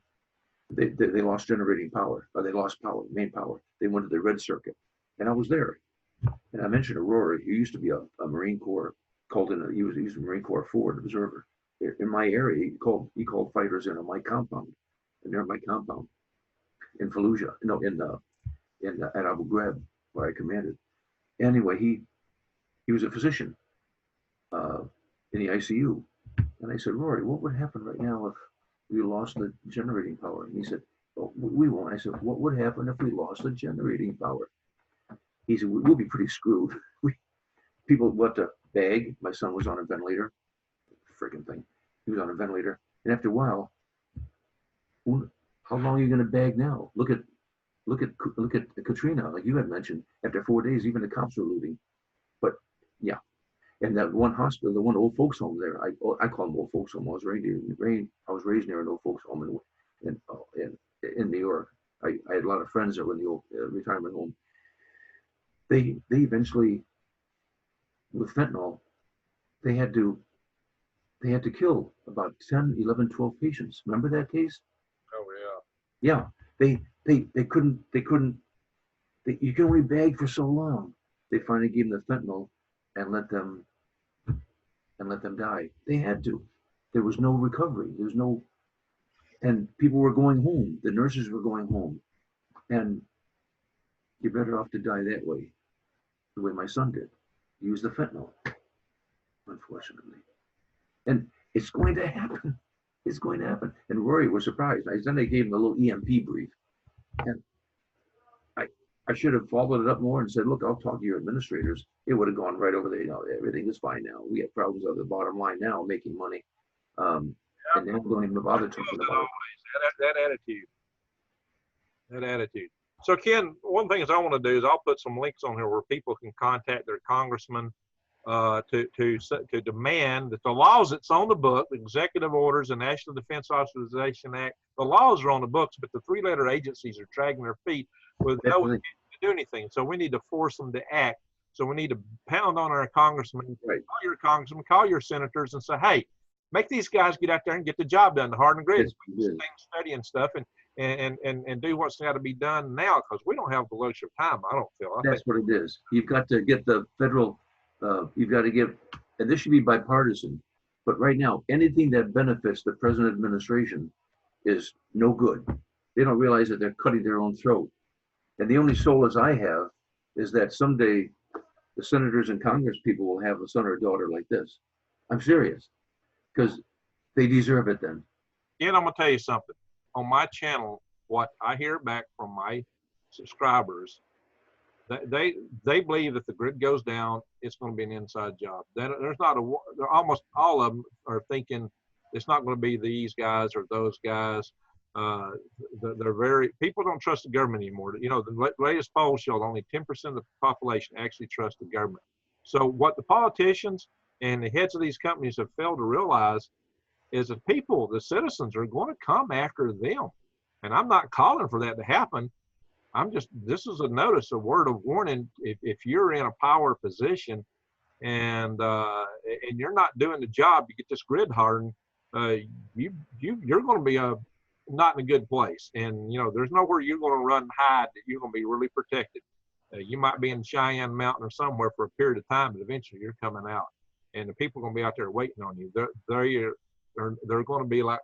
lost generating power, or they lost power, main power. They went to the red circuit, and I was there. And I mentioned Aurora. He used to be a Marine Corps, he was a Marine Corps forward observer. In my area, he called fighters in on my compound, and they're at my compound in Fallujah, no, at Abu Ghraib, where I commanded. Anyway, he was a physician in the ICU, and I said, Rory, what would happen right now if we lost the generating power? And he said, oh, we won't. I said, what would happen if we lost the generating power? He said, we'll be pretty screwed. People what to beg. My son was on a ventilator, freaking thing. He was on a ventilator, and after a while, how long are you going to beg now? Look at Katrina, like you had mentioned. After 4 days, even the cops were looting. But yeah, and that one hospital, the one old folks home there, I call them old folks home. I was raised near an old folks home in New York. I had a lot of friends that were in the old retirement home. They eventually, with fentanyl, they had to kill about 10, 11, 12 patients. Remember that case? Oh yeah. Yeah, they couldn't. You can only beg for so long. They finally gave them the fentanyl and let them die. They had to. There was no recovery. There was no, and people were going home. The nurses were going home, and you're better off to die that way, the way my son did. Use the fentanyl, unfortunately, and it's going to happen. It's going to happen. And Rory was surprised. Then they gave him a little EMP brief, and I should have followed it up more and said, look, I'll talk to your administrators. It would have gone right over there. You know, everything is fine now. We have problems of the bottom line now, making money. And now don't even bother talking about it. That attitude. So Ken, one thing I want to do is I'll put some links on here where people can contact their congressman to demand that the laws that's on the book, the executive orders, the National Defense Authorization Act, the laws are on the books, but the 3-letter agencies are dragging their feet with no intent to do anything. So we need to force them to act. So we need to pound on our congressmen, right. Call your congressmen, call your senators, and say, hey, make these guys get out there and get the job done, the harden grid, study and stuff, and do what's got to be done now, because we don't have the luxury of time. I don't feel. That's what it is. You've got to get the federal. You've got to give, and this should be bipartisan. But right now, anything that benefits the present administration is no good. They don't realize that they're cutting their own throat. And the only solace I have is that someday the senators and Congress people will have a son or daughter like this. I'm serious, because they deserve it then. Yeah, I'm gonna tell you something. On my channel, what I hear back from my subscribers, they believe if the grid goes down, it's going to be an inside job. There's not almost all of them are thinking it's not going to be these guys or those guys. People don't trust the government anymore. You know, the latest poll showed only 10% of the population actually trust the government. So what the politicians and the heads of these companies have failed to realize is the people, the citizens are going to come after them. And I'm not calling for that to happen. This is a notice, a word of warning. If you're in a power position and you're not doing the job to get this grid hardened, you're going to be not in a good place. And there's nowhere you're going to run and hide that you're going to be really protected. You might be in Cheyenne Mountain or somewhere for a period of time, but eventually you're coming out, and the people are going to be out there waiting on you. They're going to be like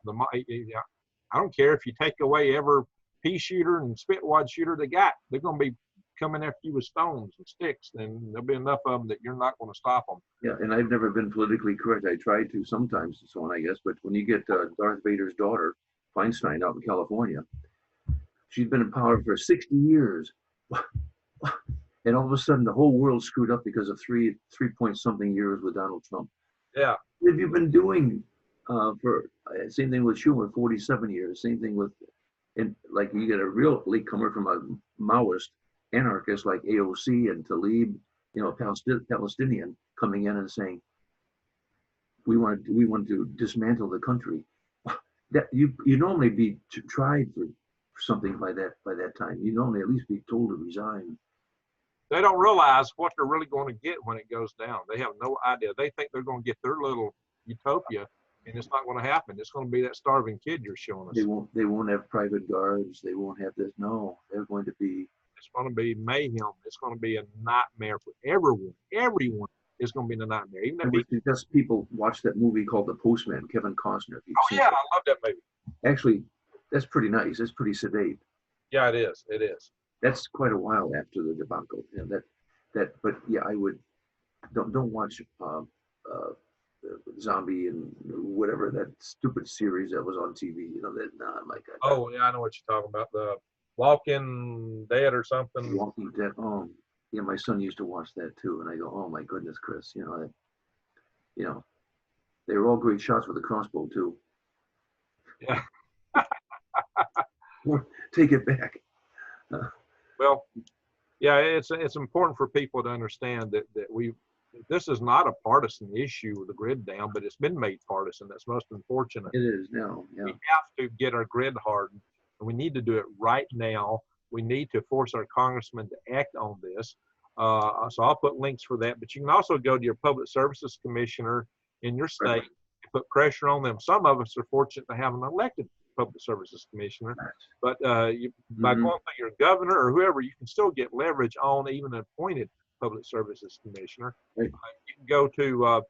I don't care if you take away every pea shooter and spit wad shooter they got. They're going to be coming after you with stones and sticks, and there'll be enough of them that you're not going to stop them. Yeah, and I've never been politically correct. I try to sometimes and so on, I guess. But when you get Darth Vader's daughter, Feinstein, out in California, she's been in power for 60 years. And all of a sudden, the whole world screwed up because of three point something years with Donald Trump. Yeah. What have you been doing same thing with Schumer, 47 years. Same thing with, and like you get a real latecomer from a Maoist anarchist like AOC and Tlaib, Palestinian, coming in and saying, we want to dismantle the country. That you normally be tried for something by that time. You normally at least be told to resign. They don't realize what they're really going to get when it goes down. They have no idea. They think they're going to get their little utopia, and it's not going to happen. It's going to be that starving kid you're showing us. They won't have private guards. They won't have this. No, they're going to be. It's going to be mayhem. It's going to be a nightmare for everyone. Everyone is going to be a nightmare. Even if people watch that movie called The Postman, Kevin Costner. Oh yeah, I love that movie. Actually, that's pretty nice. That's pretty sedate. Yeah, it is. It is. That's quite a while after the debacle. But yeah, I would don't watch Zombie and whatever that stupid series that was on TV. My God. Oh yeah, I know what you're talking about. The Walking Dead or something. Walking Dead. Oh, yeah, my son used to watch that too, and I go, oh my goodness, Chris. They were all great shots with a crossbow too. Yeah. Take it back. Well, yeah, it's important for people to understand that this is not a partisan issue with the grid down, but it's been made partisan. That's most unfortunate. It is now. Yeah. We have to get our grid hardened, and we need to do it right now. We need to force our congressmen to act on this. So I'll put links for that, but you can also go to your public services commissioner in your state and put pressure on them. Some of us are fortunate to have an elected public services commissioner, but by going through your governor or whoever, you can still get leverage on even an appointed public services commissioner. Right. You can go to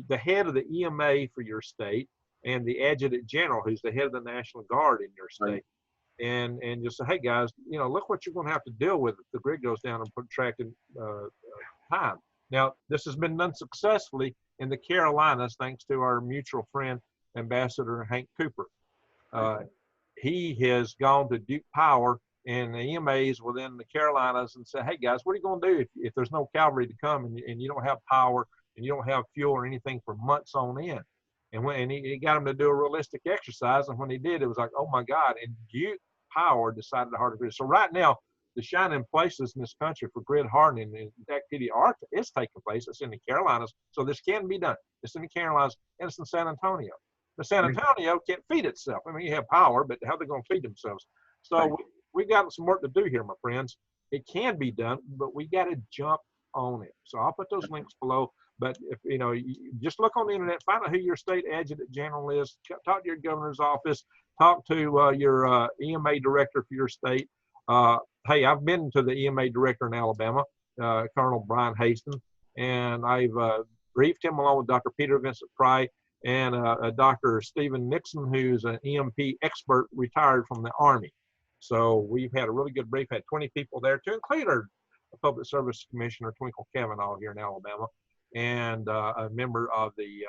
the head of the EMA for your state and the adjutant general, who's the head of the National Guard in your state, and just say, hey guys, look what you're going to have to deal with if the grid goes down and protracted time. Now, this has been done successfully in the Carolinas, thanks to our mutual friend, Ambassador Hank Cooper. He has gone to Duke Power and the EMAs within the Carolinas and said, hey guys, what are you going to do if there's no cavalry to come and you don't have power and you don't have fuel or anything for months on end? And he got him to do a realistic exercise, and when he did, it was like, oh my God, and Duke Power decided to harden the grid. So right now, the shining places in this country for grid hardening and activity is taking place. It's in the Carolinas, so this can be done. It's in the Carolinas, and it's in San Antonio. But San Antonio can't feed itself. I mean, you have power, but how are they going to feed themselves? So we got some work to do here, my friends. It can be done, but we got to jump on it. So I'll put those links below. But if you just look on the internet, find out who your state adjutant general is, talk to your governor's office, talk to your EMA director for your state. Hey, I've been to the EMA director in Alabama, Colonel Brian Haston, and I've briefed him along with Dr. Peter Vincent Pry and Dr. Stephen Nixon, who's an EMP expert retired from the Army. So we've had a really good brief, had 20 people there to include our Public Service Commissioner, Twinkle Kavanaugh, here in Alabama, and a member of the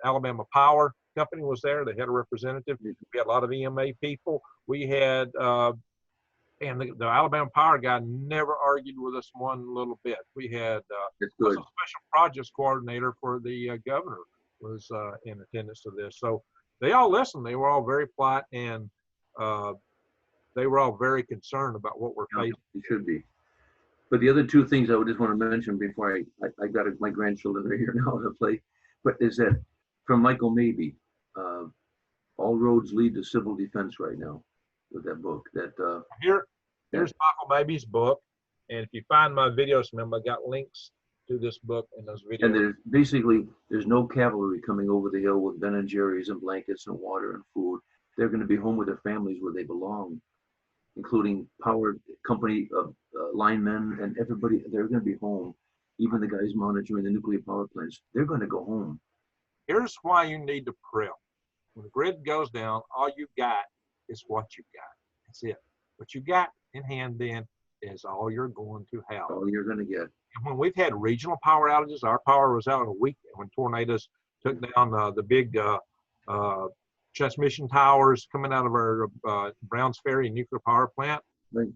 Alabama Power Company was there. They had a representative. We had a lot of EMA people. We had, and the Alabama Power guy never argued with us one little bit. We had a special projects coordinator for the governor was in attendance to this. So they all listened. They were all very polite, and they were all very concerned about what we're facing. It should be. But the other two things I would just want to mention before I got my grandchildren are here now to play, but is that from Michael Mabee, All roads lead to civil defense right now with that book. Here's Michael Mabey's book, and if you find my videos, remember I got links to this book and those videos. And there's no cavalry coming over the hill with Ben and Jerry's and blankets and water and food. They're going to be home with their families where they belong, including power company linemen and everybody. They're going to be home. Even the guys monitoring the nuclear power plants, they're going to go home. Here's why you need to prep. When the grid goes down, all you got is what you got. That's it. What you got in hand then is all you're going to have. All you're going to get. And when we've had regional power outages, our power was out in a week. When tornadoes took down the big transmission towers coming out of our Browns Ferry nuclear power plant, Right.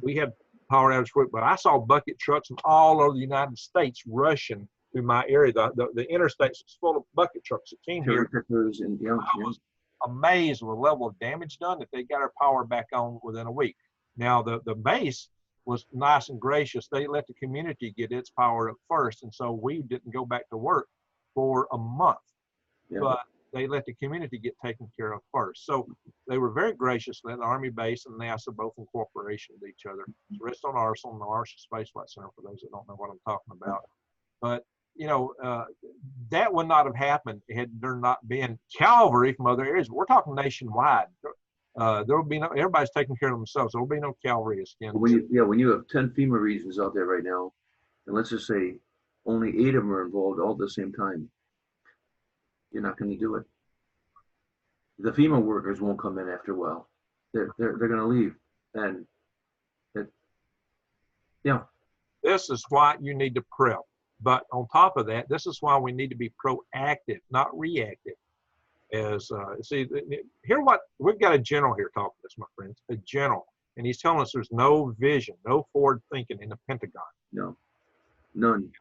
We had power outage for it. But I saw bucket trucks from all over the United States rushing through my area. The interstates was full of bucket trucks that came here. And, I was amazed with the level of damage done that they got our power back on within a week. Now the base was nice and gracious. They let the community get its power up first, and so we didn't go back to work for a month. Yeah. But they let the community get taken care of first. So they were very gracious. Let the Army base and NASA both in cooperation with each other. Rest on Arsenal and the Marshall Space Flight Center for those that don't know what I'm talking about. But that would not have happened had there not been cavalry from other areas. We're talking nationwide. There will be no. Everybody's taking care of themselves. There will be no cavalry as Ken. When you have 10 FEMA regions out there right now, and let's just say only 8 of them are involved all at the same time, you're not going to do it. The FEMA workers won't come in after a while. They're going to leave, and yeah. This is why you need to prep. But on top of that, this is why we need to be proactive, not reactive. Here what we've got a general here talking to us, my friends, a general, and he's telling us there's no vision, no forward thinking in the Pentagon. No, none.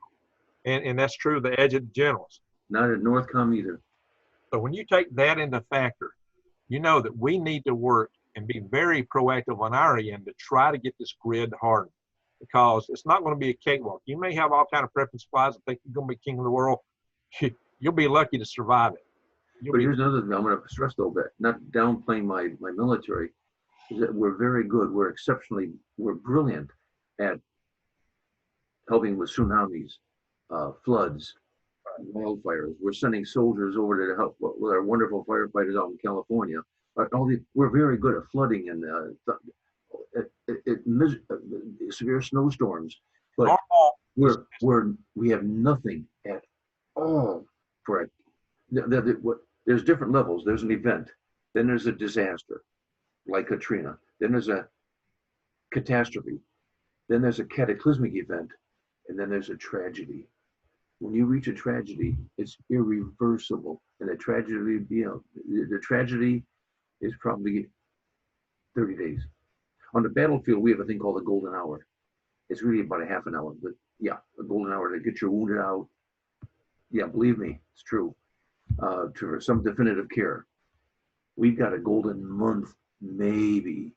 And that's true of the adjutant generals. Not at Northcom either. So when you take that into factor, you know that we need to work and be very proactive on our end to try to get this grid hardened, because it's not going to be a cakewalk. You may have all kind of prep and supplies and think you're going to be king of the world. You'll be lucky to survive it. But here's another thing I'm going to stress though, that not downplaying my military, is that we're very good. We're brilliant at helping with tsunamis, floods, wildfires. We're sending soldiers over to help with our wonderful firefighters out in California. We're very good at flooding and severe snowstorms. But we have nothing at all for it. There's different levels. There's an event, then there's a disaster, like Katrina. Then there's a catastrophe. Then there's a cataclysmic event, and then there's a tragedy. When you reach a tragedy, it's irreversible, and the tragedy is probably 30 days. On the battlefield, we have a thing called a golden hour. It's really about a half an hour, but yeah, a golden hour to get your wounded out. Yeah, believe me, it's true. To some definitive care. We've got a golden month, maybe,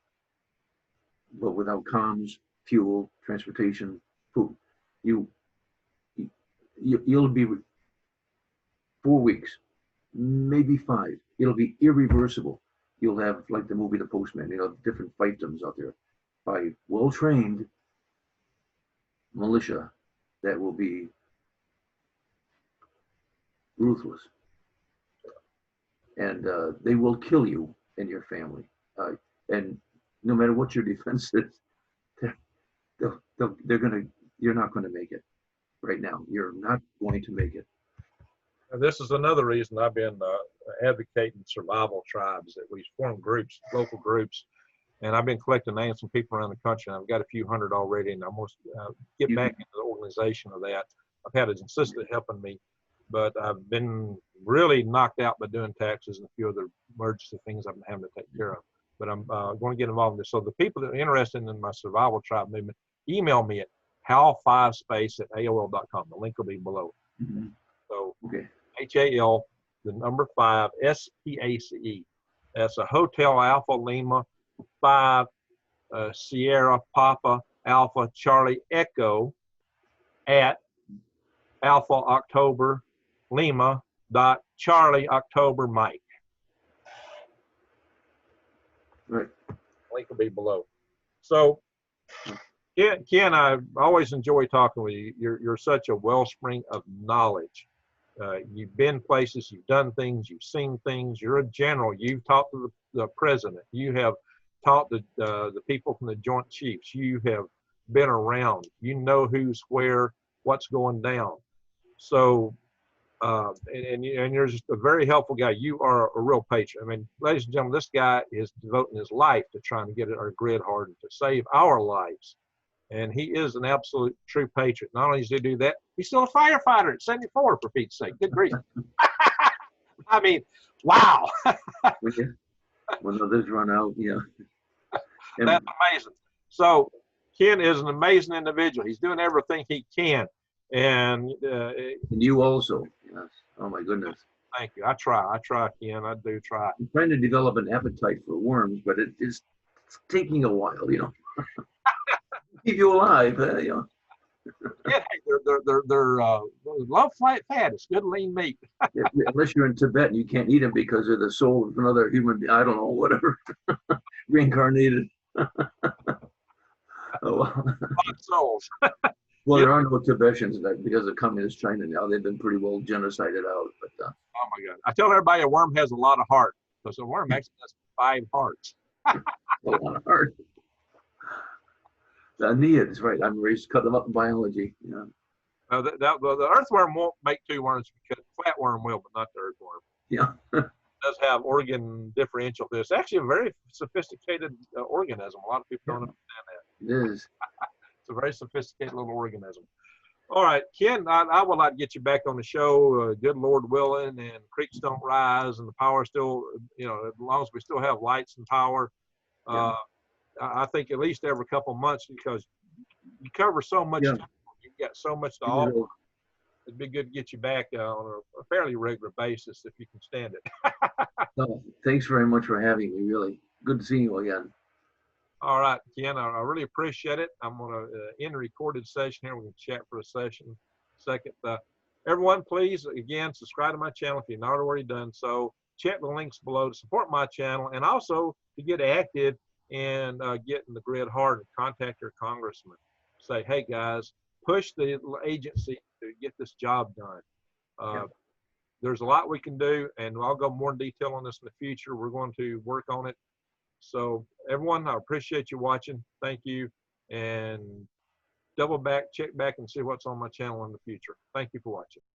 but without comms, fuel, transportation, food, you'll be 4 weeks, maybe 5. It'll be irreversible. You'll have, like the movie The Postman, different fiefdoms out there by well-trained militia that will be ruthless. And they will kill you and your family. And no matter what your defense is, you're not going to make it. Right now, you're not going to make it. And this is another reason I've been advocating survival tribes, that we form groups, local groups. And I've been collecting names from people around the country, and I've got a few hundred already, and I'm going to get back into the organization of that. I've had an assistant helping me, but I've been really knocked out by doing taxes and a few other emergency things I've been having to take care of. But I'm going to get involved in this. So the people that are interested in my survival tribe movement, email me at hal5space@aol.com. The link will be below. Mm-hmm. So okay. HAL, the number 5, SPACE. That's a Hotel Alpha Lima 5 Sierra Papa Alpha Charlie Echo at Alpha October Lima Charlie October Mike. Right. Link will be below. So, Ken, I always enjoy talking with you. You're such a wellspring of knowledge. You've been places, you've done things, you've seen things. You're a general. You've talked to the president. You have taught the people from the Joint Chiefs. You have been around. You know who's where, what's going down. So, and you're just a very helpful guy. You are a real patriot. I mean, ladies and gentlemen, this guy is devoting his life to trying to get our grid hardened, to save our lives. And he is an absolute true patriot. Not only does he do that, he's still a firefighter at 74, for Pete's sake. Good grief. I mean, wow. When others run out, yeah. And that's amazing. So Ken is an amazing individual. He's doing everything he can. And you also, yes. Oh my goodness. Thank you. I try, Ken. I do try. I'm trying to develop an appetite for worms, but it's taking a while, you know. Keep you alive, you know. Yeah, they're low fat. It's good lean meat. Yeah, unless you're in Tibet and you can't eat them because they're the soul of another human, I don't know, whatever, reincarnated. Oh, well. Souls. Well, there are no Tibetans because of communist China now. They've been pretty well genocided out. But oh my God! I tell everybody a worm has a lot of heart, because a worm actually has 5 hearts. a lot of heart. The Aeneid, right? I'm ready to cut them up in biology. Yeah. The earthworm won't make 2 worms, because flatworm will, but not the earthworm. Yeah. It does have organ differential. It's actually a very sophisticated organism. A lot of people don't understand that. It is. It's a very sophisticated little organism. All right, Ken, I will not get you back on the show. Good Lord willing, and creeks don't rise, and the power still, you know, as long as we still have lights and power. Yeah. I think at least every couple of months, because you cover so much. Yeah. You've got so much to offer. It'd be good to get you back on a fairly regular basis if you can stand it. Oh, thanks very much for having me. Really good to see you again. All right, Ken, I really appreciate it. I'm going to end a recorded session here. We can chat for a second. Everyone, please, again, subscribe to my channel if you're not already done so. Check the links below to support my channel, and also to get active and getting the grid hardened. Contact your congressman. Say, hey, guys, push the agency to get this job done. There's a lot we can do, and I'll go more in detail on this in the future. We're going to work on it. So everyone, I appreciate you watching. Thank you. And check back and see what's on my channel in the future. Thank you for watching.